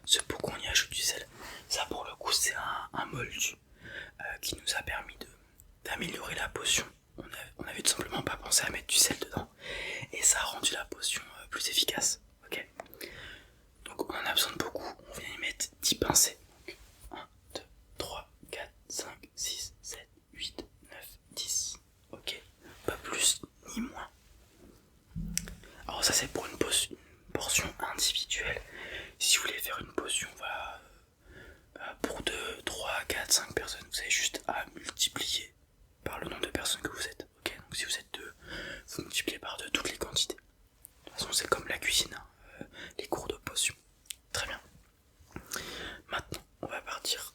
C'est pourquoi on y ajoute du sel. Ça pour le coup c'est un moldu qui nous a permis d'améliorer la potion. On avait tout simplement pas pensé à mettre du sel dedans, et ça a rendu la potion plus efficace, ok. Donc on en a besoin de beaucoup, on vient y mettre 10 pincées. 1, 2, 3, 4, 5, 6, 7, 8, 9, 10, ok. Pas plus ni moins. Alors ça c'est pour une portion individuelle. Si vous voulez faire une potion, voilà, pour 2, 3, 4, 5 personnes, vous avez juste à multiplier par le nombre de personnes que vous êtes, ok. Donc si vous êtes 2, vous multipliez par 2 toutes les quantités. De toute façon c'est comme la cuisine, hein, les cours de potions. Très bien. Maintenant on va partir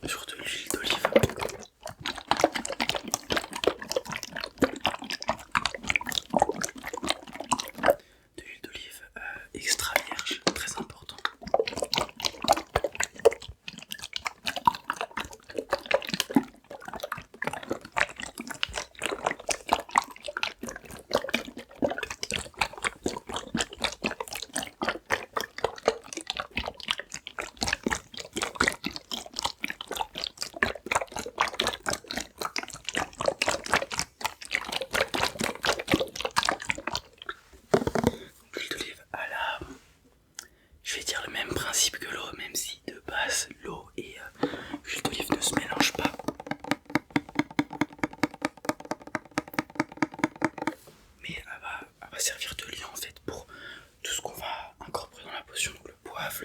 sur de l'huile d'olive. De l'huile d'olive extra vierge, très important.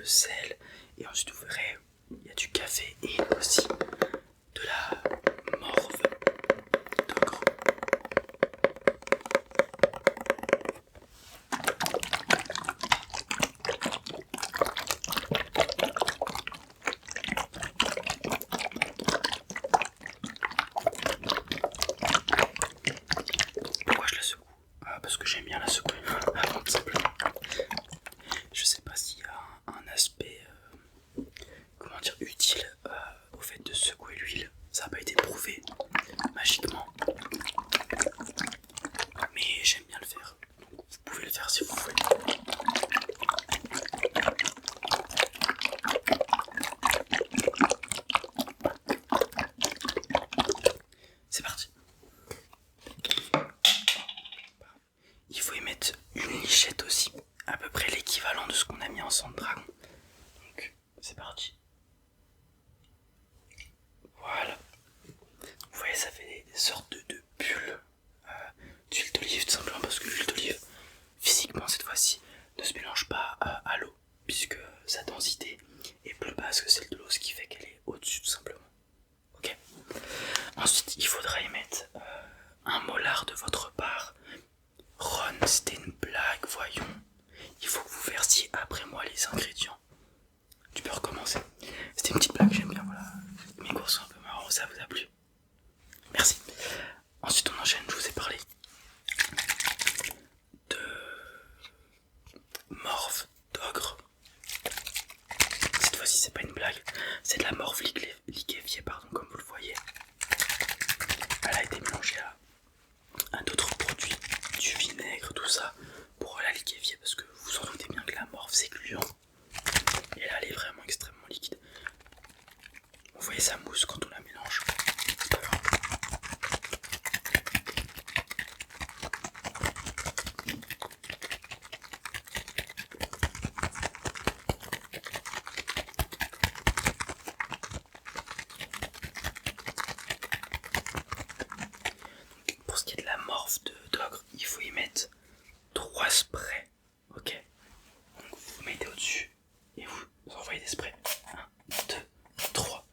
de sel. Et ensuite vous verrez, il y a du café et aussi de la morve d'ogre. Pourquoi je la secoue? Parce que j'aime bien la secouer avant tout simplement. Je sais pas s'il y a un aspect comment dire utile au fait de secouer l'huile. Ça n'a pas été prouvé magiquement, mais j'aime bien le faire. Donc vous pouvez le faire si vous voulez. C'est parti. Il faut y mettre une lichette aussi, à peu près l'équivalent de ce qu'on a mis en sang de dragon. Donc c'est parti. Voilà. Vous voyez, ça fait des sortes de bulles d'huile d'olive, tout simplement parce que l'huile d'olive, physiquement cette fois-ci, ne se mélange pas à l'eau, puisque sa densité est plus basse que celle de l'eau, ce qui fait qu'elle est au-dessus tout simplement. Ok. Ensuite, il faudra y mettre un molar de votre part. Ron, c'était une blague, voyons. Il faut que vous versiez après moi les ingrédients. Tu peux recommencer. C'était une petite blague, j'aime bien, voilà. Mes cours sont un peu marrants, ça vous a plu? Merci. Ensuite on enchaîne, je vous ai parlé de morve d'ogre. Cette fois-ci c'est pas une blague, c'est de la morve liquéfiée, pardon, comme vous le voyez. Elle a été mélangée à d'autres produits, du vinaigre, tout ça, pour la liquéfier, parce que vous en doutez bien que la morve c'est gluant. Et là elle est vraiment extrêmement liquide. Vous voyez ça mousse quand on la mélange. C'est pas grave. Pour ce qui est de la morve d'ogre, il faut y mettre 3 sprays. Ok. Donc vous mettez au-dessus et vous envoyez des sprays. 1, 2, 3.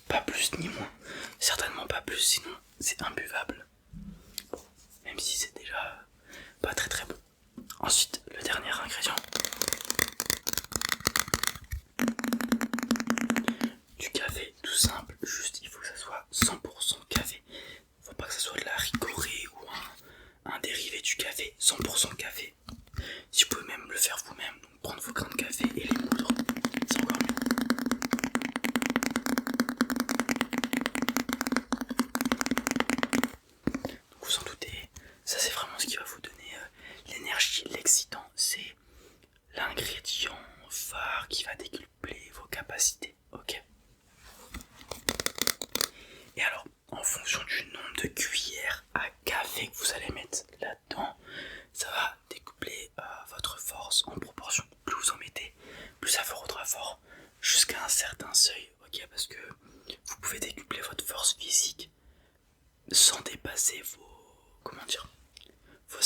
Pas plus ni moins. Certainement pas plus, sinon c'est imbuvable. Même si c'est déjà pas très très bon. Ensuite, le dernier ingrédient. Du café, tout simple. Juste, il faut que ça soit 100% café. Faut pas que ça soit de la ricorée ou un dérivé du café. 100% café. Si vous pouvez même le faire vous-même, donc prendre vos grains de café et les moudre, c'est encore mieux. Donc vous en doutez, ça c'est vraiment ce qui va vous donner l'énergie, l'excitant. C'est l'ingrédient phare qui va décupler vos capacités. Ok. Et alors, en fonction du nombre de cuillères à café que vous allez mettre là-dedans, ça va décupler votre force en proportion. Plus vous en mettez, plus ça fera fort, jusqu'à un certain seuil. Ok, parce que vous pouvez décupler votre force physique sans dépasser vos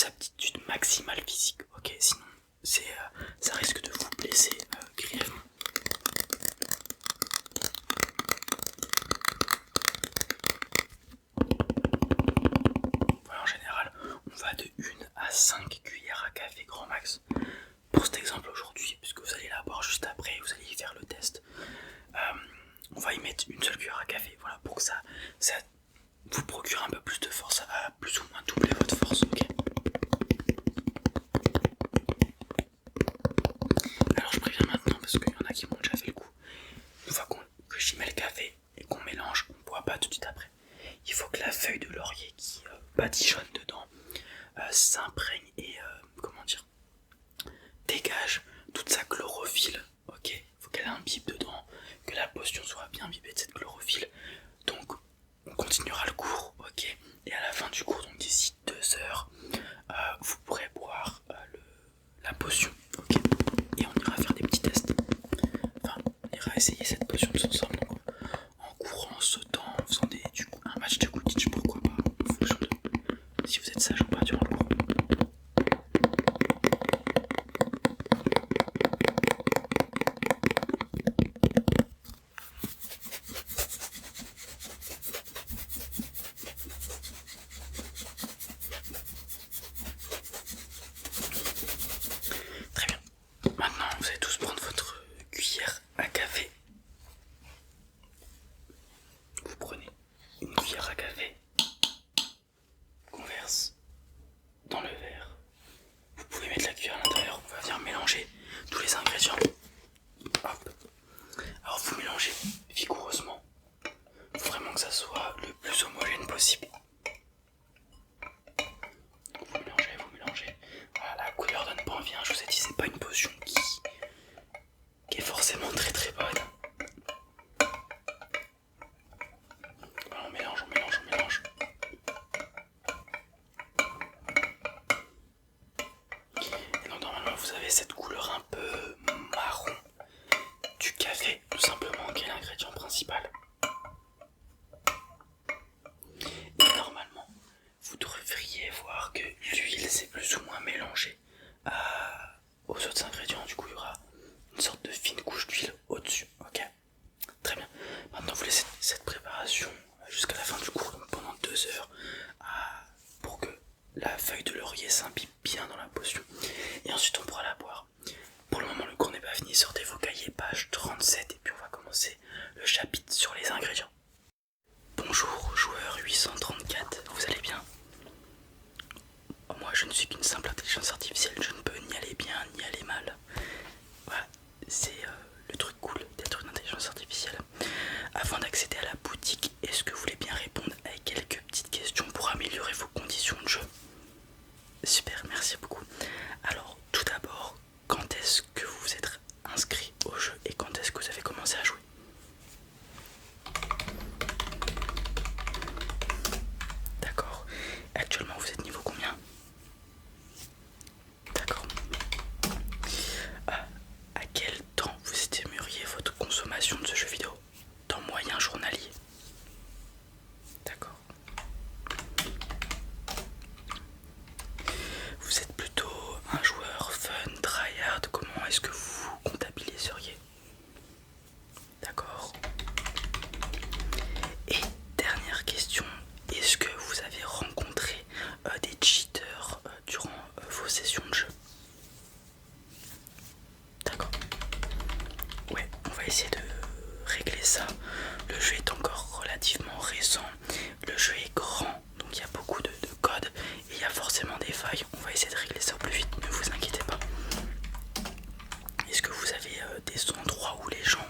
aptitudes maximales physiques. Ok, sinon ça risque de vous blesser grièvement. Voilà, en général, on va de 1 à 5 cuillères à café grand max. Pour cet exemple aujourd'hui, puisque vous allez la boire juste après, vous allez y faire le test. On va y mettre une seule cuillère à café, voilà, pour que ça vous procure un peu plus de force, ça va plus ou moins doubler votre force, ok. Alors je préviens maintenant parce qu'il y en a qui m'ont déjà fait le coup. Une fois que j'y mets le café et qu'on mélange, on ne boit pas tout de suite après. Il faut que la feuille de laurier qui badigeonne dedans s'imprègne et dégage toute sa chlorophylle. Ok, il faut qu'elle imbibe dedans, que la potion soit bien imbibée de cette chlorophylle. Donc on continuera le cours, ok. Et à la fin du cours, donc d'ici 2 heures, vous pourrez boire la potion, ok. Et on ira faire des petits tests. Enfin, on ira essayer cette potion tous ensemble. Donc, en courant, en sautant, en faisant un match de Quidditch, pourquoi pas, en fonction de si vous êtes sage ou pas durant le cours. le plus homogène possible. Vous mélangez. Voilà, la couleur donne pas envie, hein. Je vous ai dit, c'est pas une potion qui est forcément très très bonne. Voilà, on mélange. Et donc normalement vous avez cette couleur un peu marron du café, tout simplement, qui est l'ingrédient principal. Et normalement, vous devriez voir que l'huile s'est plus ou moins mélangée aux autres ingrédients. Du coup, il y aura une sorte de fine couche d'huile au-dessus. Ok, très bien. Maintenant, vous laissez cette préparation jusqu'à la fin du cours, donc pendant 2 heures, pour que la feuille de laurier s'imbibe bien dans la potion. Et ensuite, on pourra la boire. Pour le moment, le cours n'est pas fini. Sortez vos cahiers, page 37, et puis on va commencer le chapitre sur les ingrédients. Bonjour, joueur 834, vous allez bien? Moi, je ne suis qu'une simple intelligence artificielle, je ne peux ni aller bien ni aller mal. Voilà, c'est le truc cool d'être une intelligence artificielle. Avant d'accéder à la boutique, est-ce que vous voulez bien répondre à quelques petites questions pour améliorer vos conditions de jeu? Super, merci beaucoup. Alors, tout d'abord, quand est-ce que vous vous êtes inscrit au jeu et quand est-ce que vous avez commencé à jouer? D'accord. Actuellement, vous êtes niveau combien? D'accord. À quel temps vous estimeriez votre consommation de ce jeu vidéo? Temps moyen journalier. D'accord. Vous êtes plutôt un joueur fun, tryhard, comment est-ce que vous comptabiliseriez? D'accord. Et dernière question, est-ce que vous avez rencontré des cheaters durant vos sessions de jeu? D'accord. Ouais, on va essayer de régler ça. Le jeu est encore relativement récent, le jeu est grand, donc il y a beaucoup de codes et il y a forcément des failles. On va essayer de régler ça au plus vite, ne vous inquiétez pas. Est-ce que vous avez des endroits où les gens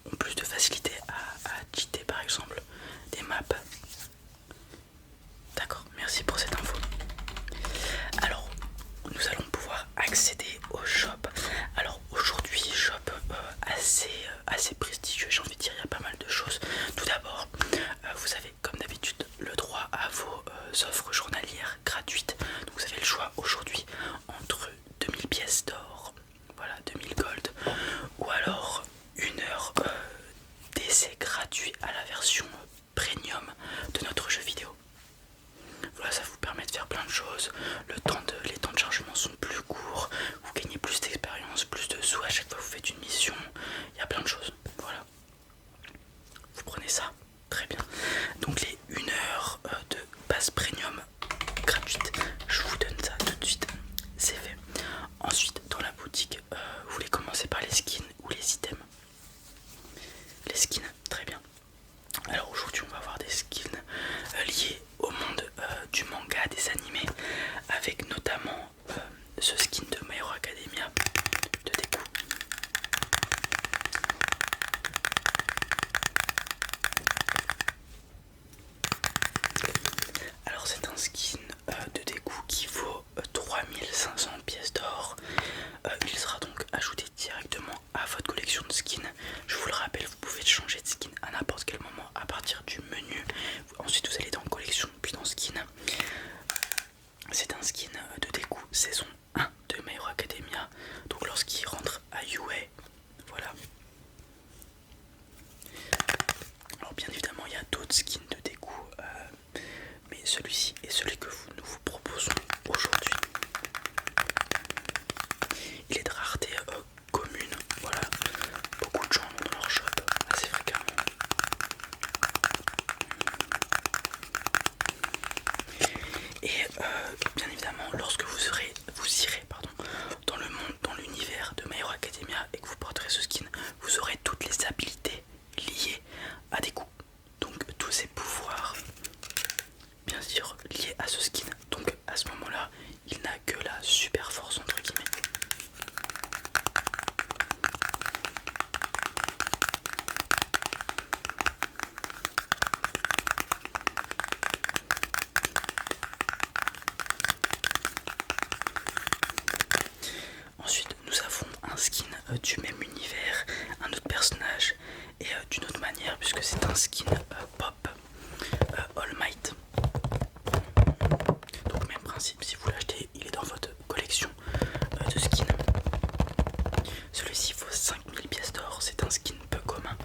ont plus de facilité à cheater, par exemple des maps? D'accord, merci pour cette info. Alors, nous allons pouvoir accéder au shop. Alors aujourd'hui, shop assez prestigieux, j'ai envie de dire, il y a pas mal de choses. Tout d'abord, vous avez comme d'habitude le droit à vos offres journalières gratuites. Donc vous avez le choix aujourd'hui entre 2000 pièces d'or, voilà, 2000 gold, ou alors 1 heure d'essai gratuit à la version premium de notre jeu vidéo. Voilà, ça vous permet de faire plein de choses. Les temps de chargement sont plus courts, vous gagnez plus d'expérience, plus de sous à chaque fois que vous faites une mission. Il y a plein de choses. Voilà. Vous prenez ça, très bien. Donc les 1 heure de passe premium gratuite, je vous donne ça tout de suite. C'est fait. Ensuite, dans la boutique, vous voulez commencer par les skins ou les items? Les skins, très bien. Alors aujourd'hui on va avoir des skins liés au monde du manga, des animés, avec notamment ce skin de My Hero Academia de Deku. Alors c'est un skin de Deku qui vaut 3500 pièces d'or. Il sera donc ajouté directement à votre collection de skins. Je vous le rappelle, vous pouvez changer de skin à n'importe quel moment à partir du menu. Ensuite vous allez dans collection puis dans skin. C'est un skin de Deku saison 1 de My Hero Academia. Donc lorsqu'il rentre à UA, voilà. Alors bien évidemment il y a d'autres skins de Deku, mais celui-ci est celui que nous vous proposons aujourd'hui. Il est de rareté commune, voilà. Beaucoup de gens l'ont dans leur shop assez fréquemment. Et bien évidemment, lorsque vous irez dans le monde, dans l'univers de My Hero Academia et que vous porterez ce skin, vous aurez toutes les habilités liées à Deku. Donc tous ces pouvoirs, bien sûr, liés à ce skin. Donc à ce moment-là, du même univers, un autre personnage et d'une autre manière puisque c'est un skin pop All Might. Donc même principe, si vous l'achetez, il est dans votre collection de skins. Celui-ci vaut 5000 pièces d'or, c'est un skin peu commun.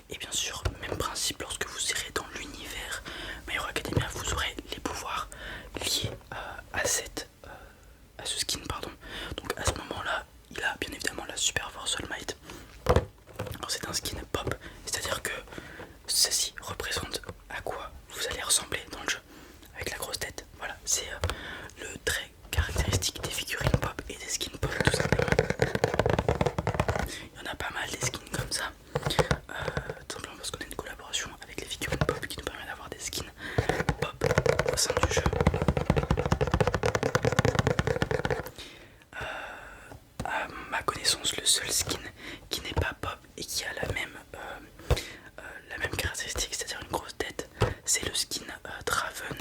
Et bien sûr, même principe, lorsque vous irez dans l'univers My Hero Academia, vous aurez les pouvoirs liés à ce skin, pardon. Donc à ce moment-là, il a bien évidemment la super force All Might. Alors c'est un skin pop, c'est-à-dire que ceci représente à quoi vous allez ressembler dans le jeu, avec la grosse tête. Voilà, c'est le trait caractéristique des figurines pop et des skins pop tout simplement. Il y en a pas mal des skins comme ça, tout simplement parce qu'on a une collaboration avec les figurines pop qui nous permet d'avoir des skins pop au sein du jeu. À ma connaissance, le seul skin qui n'est pas pop et qui a la même caractéristique, c'est-à-dire une grosse tête, c'est le skin Draven.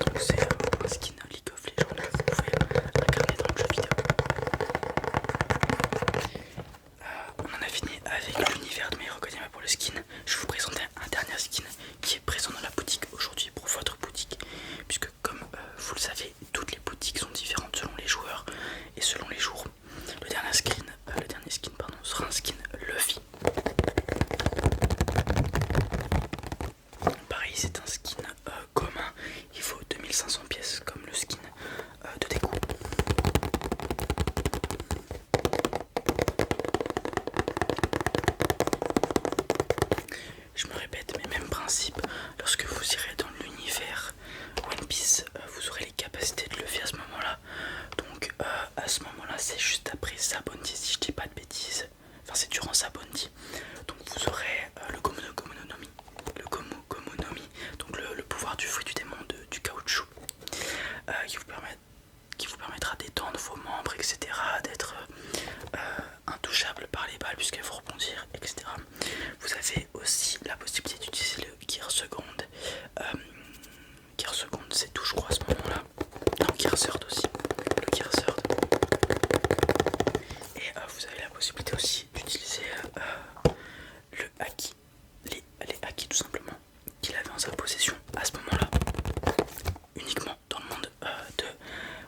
Donc c'est un skin League of Legends que vous pouvez incarner dans le jeu vidéo. On en a fini avec l'univers de My Hero Academia pour le skin. Je vais vous présenter un dernier skin qui est présent dans la boutique aujourd'hui pour votre boutique, puisque comme vous le savez, toutes les boutiques sont différentes selon les joueurs et selon les jours. Le dernier skin sera un skin Luffy. Pareil, c'est un skin commun, il faut 2500 pièces comme le skin de Deku. Je me répète, mais même principe, lorsque vous irez dans l'univers One Piece, vous aurez les capacités de Luffy à ce moment-là. Donc à ce moment-là, c'est juste après Sabondi, si je dis pas de bêtises. Enfin, c'est durant Sabondi. Donc vous aurez le Gomu no Mi, donc le pouvoir du fruit du démon du caoutchouc, qui vous permettra d'étendre vos membres, etc., d'être intouchable par les balles puisqu'elles vont rebondir, etc. Vous avez aussi la possibilité d'utiliser le Gear Second. Gear Second, c'est tout, je crois, à ce moment-là. Non, Gear Third aussi. Le Gear Third. Et vous avez la possibilité aussi d'utiliser le Haki. Les Haki, tout simplement, qu'il avait en sa possession à ce moment-là. Uniquement dans le monde de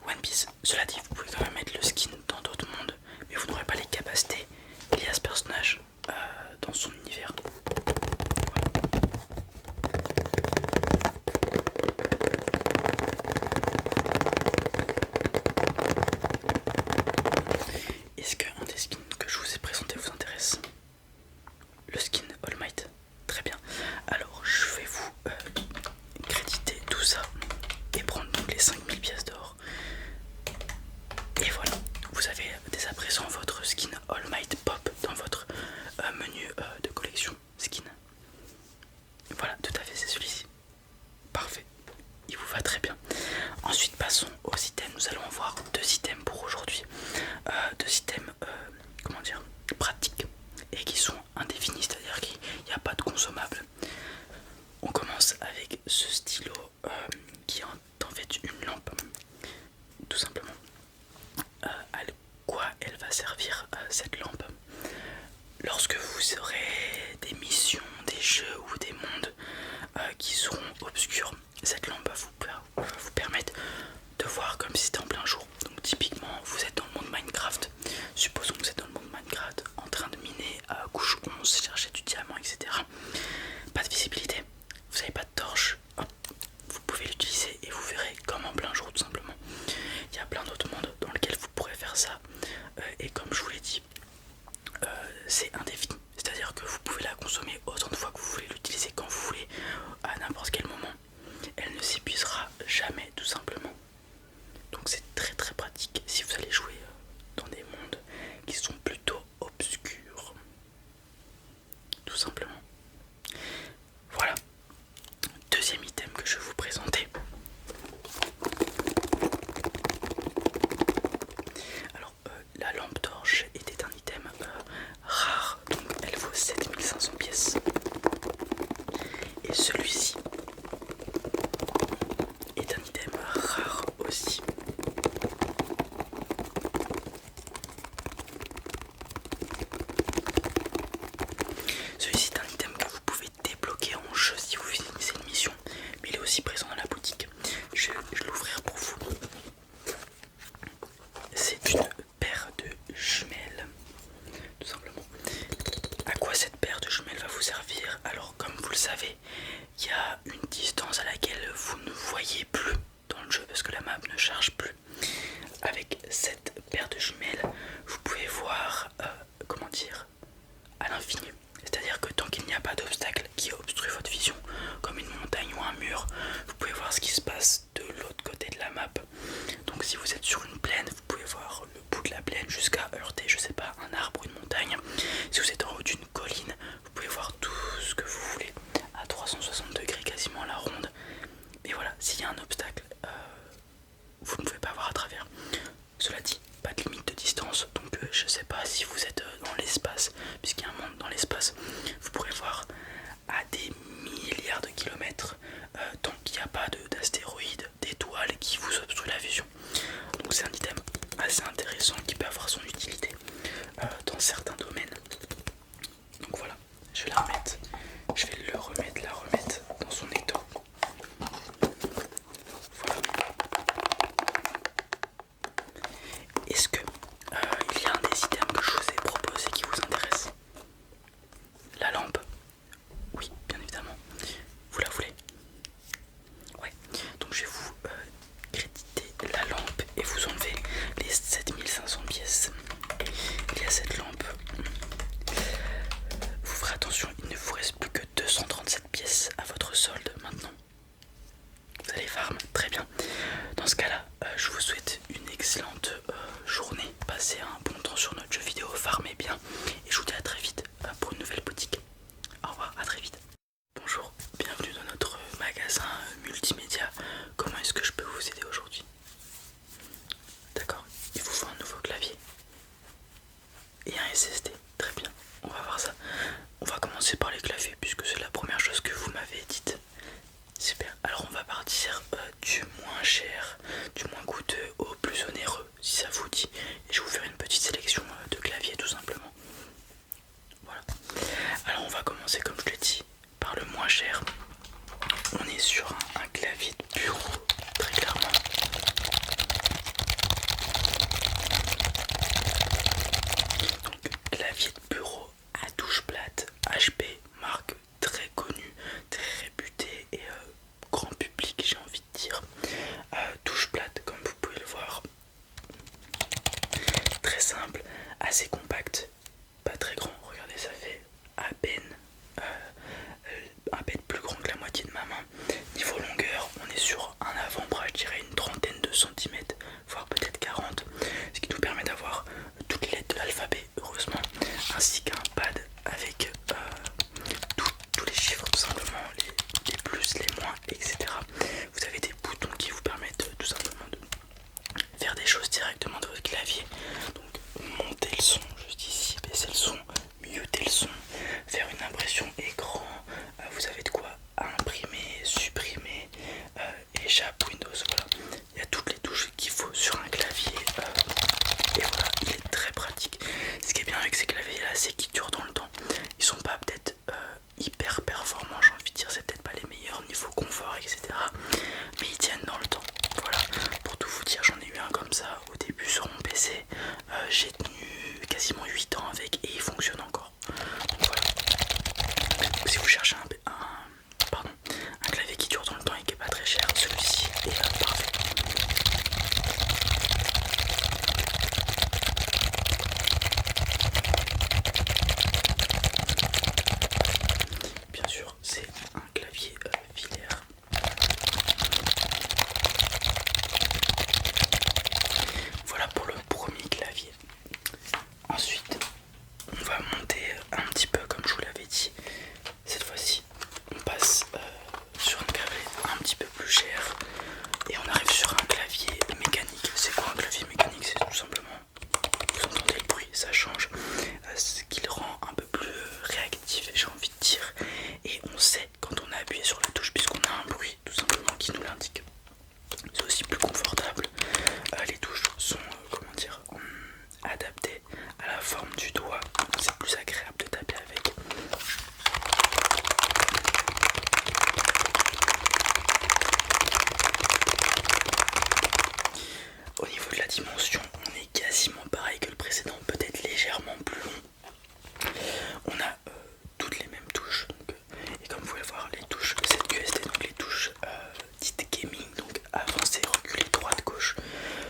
One Piece. Cela dit, vous pouvez quand même mettre le skin dans d'autres mondes, mais vous n'aurez pas les capacités liées à ce personnage dans son univers. Est-ce qu'un des skins que je vous ai présenté vous intéresse? Le skin All Might. Très bien. Alors je vais vous créditer tout ça et prendre donc les 5000 pièces d'or. Et voilà, vous avez dès à présent votre skin All Might Pop dans votre menu de collection skin. Voilà, tout à fait, c'est celui-ci. Parfait, il vous va très bien. Ensuite, passons aux items. Nous allons voir deux items pour aujourd'hui. Deux items, comment dire, pratiques et qui sont indéfinis, c'est-à-dire qu'il n'y a pas de consommable. On commence avec ce stylo qui est en fait une lampe, tout simplement. À quoi elle va servir cette lampe? Lorsque vous aurez des missions, des jeux ou des mondes qui seront obscurs, cette lampe va vous permettre de voir comme si c'était en plein jour. Donc typiquement, vous êtes dans le monde Minecraft. Supposons que vous êtes dans le monde Minecraft en train de miner à couche 11, chercher du diamant, etc. Pas de visibilité, vous n'avez pas de torche, hop, vous pouvez l'utiliser et vous verrez comme en plein jour tout simplement. Il y a plein d'autres mondes dans lesquels vous pourrez faire ça et comme je vous l'ai dit, c'est indéfini. C'est-à-dire que vous pouvez la consommer autant de fois que vous voulez, l'utiliser quand vous voulez, à n'importe quel moment. Elle ne s'épuisera jamais tout simplement. Donc c'est très très pratique si vous allez jouer je sais pas si vous êtes dans l'espace, puisqu'il y a un monde dans l'espace, vous pourrez voir à des milliards de kilomètres tant qu'il n'y a pas d'astéroïdes, d'étoiles qui vous obstruent la vision. Donc c'est un item assez intéressant qui peut avoir son utilité dans certains domaines. Donc voilà, je vais la remettre, je vais la remettre dans son étau. Voilà. Est-ce que il y a un des items que je vous ai proposé qui vous intéresse? La lampe? Oui, bien évidemment. Vous la voulez? Ouais. Donc je vais vous créditer la lampe et vous enlever les 7500 pièces. Il y a cette lampe. Vous ferez attention, il ne vous reste plus que 237 pièces à votre solde maintenant. Vous allez farm, très bien. Dans ce cas-là, je vous souhaite une excellente journée. Passez un bon temps sur notre jeu vidéo, farmez bien. Et je vous dis à très vite pour une nouvelle boutique. Au revoir, à très vite. Bonjour, bienvenue dans notre magasin multimédia. Comment est-ce que je peux vous aider aujourd'hui? D'accord, il vous faut un nouveau clavier et un SSD. Très bien, on va voir ça. On va commencer par les claviers puisque c'est la première chose que vous m'avez dite. Super, alors on va partir du moins cher, du moins coûteux au plus onéreux, si ça vous dit. Et je vais vous faire une petite sélection de claviers tout simplement. Voilà. Alors on va commencer, comme je l'ai dit, par le moins cher. On est sur un clavier de bureau, très clairement. Donc clavier de bureau à touche plate, HP, marque très connue, très réputée et grand public, j'ai envie de dire. Touche plate, comme vous pouvez le voir. Très simple, assez compact, pas très grand. Regardez, ça fait à peine plus grand que la moitié de ma main. Niveau longueur, on est sur un avant-bras, je dirais une trentaine de centimètres, voire peut-être 40, ce qui nous permet d'avoir toutes les lettres de l'alphabet, heureusement, ainsi qu'un pad avec tous les chiffres, tout simplement, les plus, les moins, etc. Vous avez des boutons qui vous permettent tout simplement de faire des choses directement de votre clavier. Donc monter le son juste ici, baisser le son, muter le son, faire une impression écran. Vous avez de quoi imprimer, supprimer, échappe, Windows, voilà. Il y a toutes les touches qu'il faut sur un clavier et voilà, il est très pratique. Ce qui est bien avec ces claviers là, c'est qu'ils durent dans le temps. Ils sont pas peut-être hyper performants, j'ai envie de dire, c'est peut-être pas les meilleurs niveau confort, etc. Mais ils tiennent dans le temps. Voilà, pour tout vous dire, j'en ai eu un comme ça au début sur mon PC. J'ai tenu quasiment 8 ans avec et il fonctionne encore. Donc voilà. Donc, si vous cherchez un clavier qui dure dans le temps et qui est pas très cher, celui-ci est parfait. Bien sûr, c'est un clavier filaire. Voilà pour le premier clavier. Ensuite, on va monter un petit peu comme je vous l'avais dit. Cette fois-ci, on passe sur un clavier un petit peu plus cher et on arrive sur un clavier mécanique. C'est quoi un clavier mécanique? C'est tout simplement, vous entendez le bruit, ça change, ce qui le rend un peu plus réactif, j'ai envie de dire. Et on sait quand on a appuyé sur la touche puisqu'on a un bruit tout simplement qui nous l'indique. C'est aussi plus confortable. Les touches sont, adaptées à la forme du doigt. C'est plus agréable de taper avec. Au niveau de la dimension, on est quasiment pareil que le précédent, peut-être légèrement plus long. On a toutes les mêmes touches. Donc, et comme vous pouvez voir, les touches ZQSD, donc les touches dites gaming, donc avancer, reculer, droite, gauche,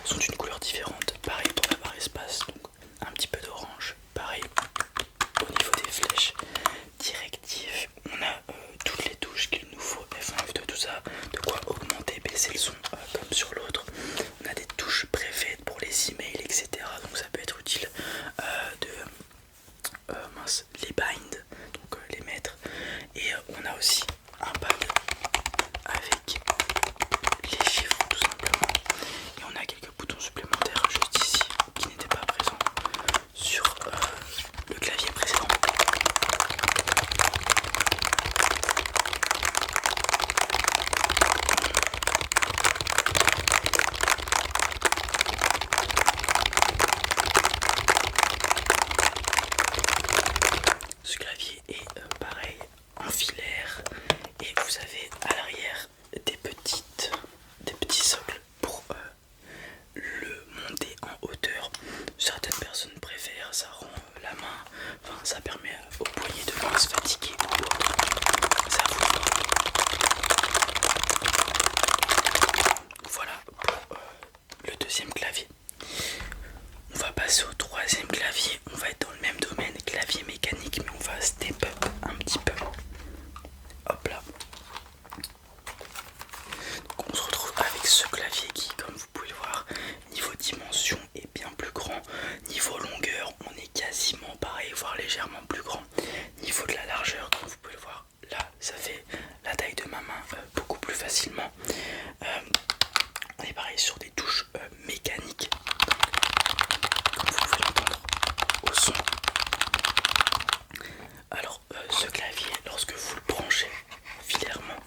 sont d'une couleur différente. Pareil pour la barre espace, donc un petit peu d'orange. Pareil au niveau des flèches directives, on a toutes les touches qu'il nous faut, F1, F2, tout ça, de quoi augmenter, baisser le son comme sur l'autre. On a des touches préfaites pour les emails, etc. Donc ça peut être utile de ça rend la main, enfin ça permet au poignet de moins se fatiguer ou autre. Ça vous voilà pour le deuxième clavier. On va passer au troisième clavier. On va être dans le même domaine, clavier mécanique, mais on va step up un petit peu. Hop là. Donc on se retrouve avec ce clavier qui, comme vous pouvez le voir, niveau dimension est bien plus grand. Niveau longueur, on est quasiment pareil, voire légèrement plus grand. Niveau de la largeur, comme vous pouvez le voir, là, ça fait la taille de ma main beaucoup plus facilement. On est pareil sur des touches mécaniques, comme vous pouvez l'entendre au son. Alors, ce clavier, lorsque vous le branchez filairement,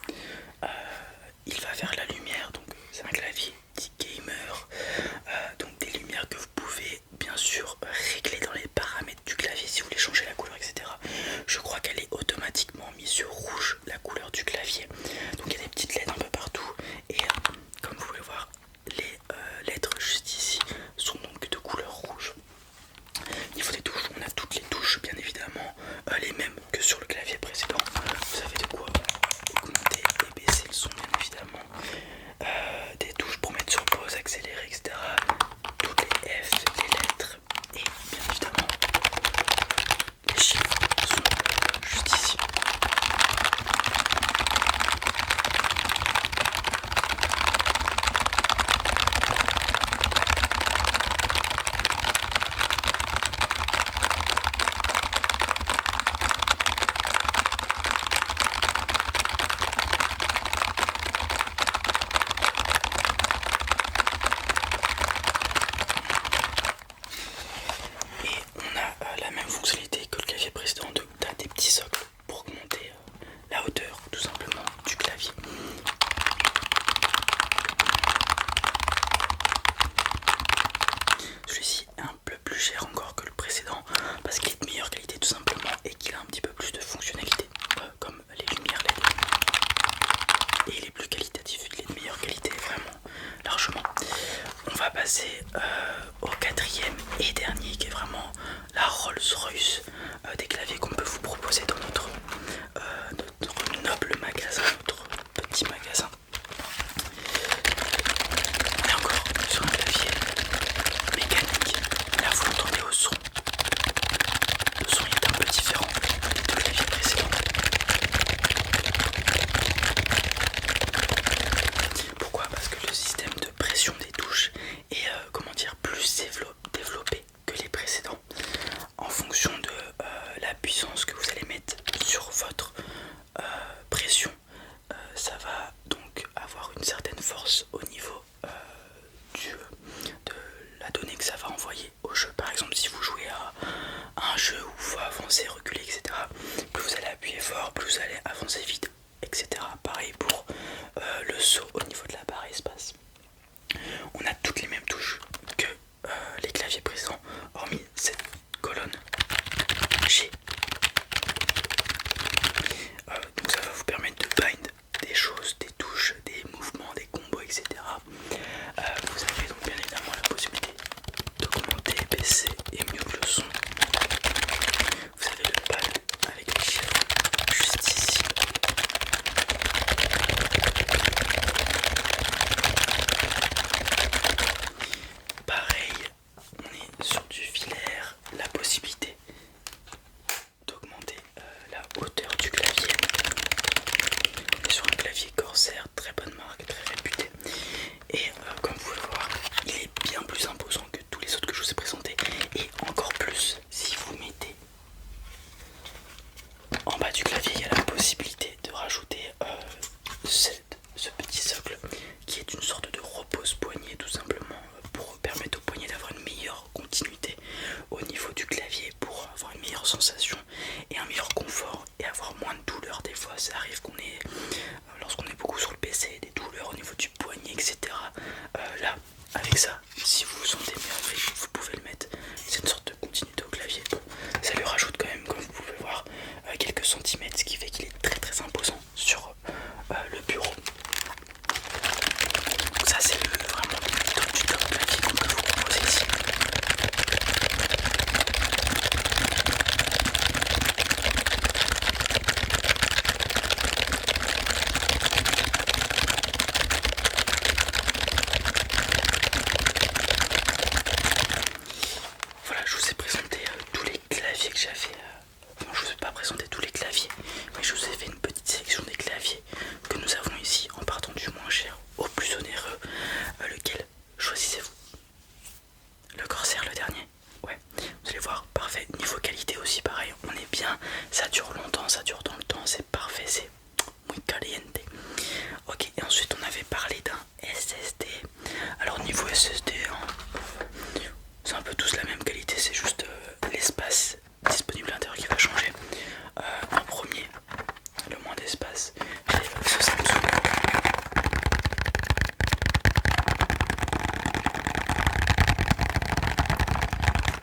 il va vers la lumière. Donc, c'est un clavier dit gamer. Donc, des lumières que vous pouvez bien sûr régler dans les paramètres du clavier si vous voulez changer la couleur, etc. Je crois qu'elle est automatiquement mise sur rouge, la couleur du clavier. Donc, il y a des petites LED un peu partout. Et comme vous pouvez voir, les lettres juste ici sont donc de couleur rouge. Niveau des touches, on a toutes les touches bien évidemment, les mêmes que sur le clavier précédent. Vous avez de quoi augmenter et baisser le son bien évidemment. Des touches pour mettre sur pause, accélérer, etc. Toutes les F, les lettres et bien évidemment les chiffres sont juste ici. La même fonctionnalité que le clavier précédent, tu as des petits socles pour augmenter la hauteur tout simplement du clavier. Celui-ci est un peu plus cher encore que le précédent parce qu'il est de meilleure qualité tout simplement et qu'il a un petit peu plus de fonctionnalités comme les lumières LED. Et il est plus qualitatif, il est de meilleure qualité vraiment largement. On va passer au quatrième et dernier qui est vraiment la Rolls-Royce des claviers qu'on peut vous proposer dans notre noble magasin, notre petit magasin. On est encore sur un clavier mécanique. Là vous l'entendez au son. Le son est un peu différent du clavier précédent. Pourquoi? Parce que le système de pression des touches est plus développé que les précédents. En fonction de la puissance que vous allez mettre sur votre pression, ça va donc avoir une certaine force au niveau de la donnée que ça va envoyer au jeu. Par exemple, si vous jouez à un jeu où il faut avancer, reculer, etc., plus vous allez appuyer fort, plus vous allez avancer vite, etc. Pareil pour le saut au niveau de la barre espace. On a toutes les mêmes touches que les claviers précédents, hormis cette colonne G. Donc ça va vous permettre de bind des choses, des touches, des mouvements, des combos, etc. Vous avez donc bien évidemment la possibilité d'augmenter, baisser et mute le son. Vous avez le pad avec les chiffres juste ici. Pareil, on est sur du filaire, la possibilité d'augmenter la hauteur du clavier. On est sur un clavier Corsair, très bonne marque, très réputée. Et comme vous pouvez le voir, il est bien plus imposant que tous les autres que je vous ai présentés. Et encore plus si vous le mettez en bas du clavier, il y a la possibilité de rajouter ce petit socle qui est une sorte de repose-poignet tout simplement pour permettre au poignet d'avoir une meilleure continuité au niveau du clavier, pour avoir une meilleure sensation et un meilleur confort et avoir moins de douleurs. Des fois ça arrive qu'on ait, lorsqu'on est beaucoup sur le PC, des douleurs au niveau du poignet, etc. Là, avec ça, si vous vous sentez mieux, vous pouvez le mettre. C'est une sorte de continuité au clavier. Bon, ça lui rajoute quand même, comme vous pouvez voir, quelques centimètres, ce qui fait qu'il est très très imposant sur le bureau. Donc ça c'est vraiment le top du top clavier qu'on peut vous proposer ici.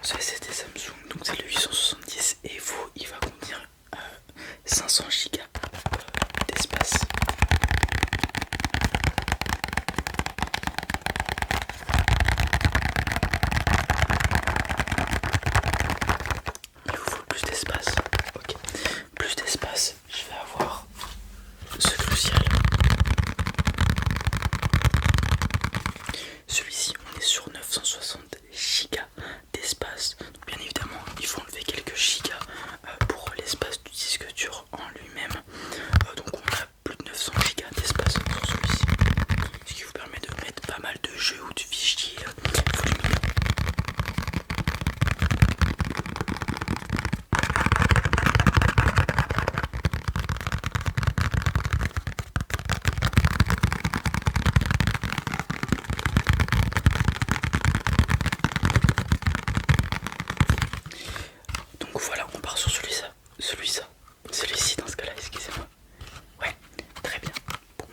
Ça c'est des Samsung, donc c'est le 870 et vous il va contenir 500 Go d'espace. Il vous faut plus d'espace. Ok. Plus d'espace, je vais avoir ce crucial. Celui-ci, on est sur 960 Go d'espace. Donc bien évidemment, il faut enlever quelques gigas pour l'espace du disque dur en lui-même. Donc on a plus de 900 Go d'espace sur celui-ci. Ce qui vous permet de mettre pas mal de jeux ou de fichiers volumineux. Donc voilà, on part sur celui-ci dans ce cas-là, excusez-moi. Ouais, très bien. Bon,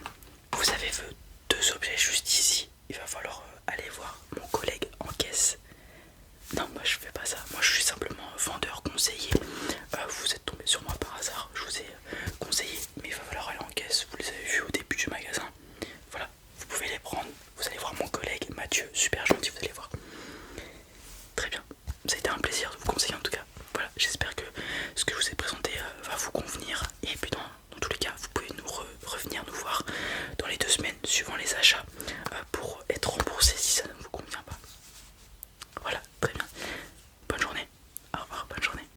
vous avez vu deux objets juste ici. Il va falloir aller voir mon collègue en caisse. Non, moi je fais pas ça. Moi je suis simplement vendeur conseiller. Vous êtes tombé sur moi par hasard. Je vous ai conseillé, mais il va falloir aller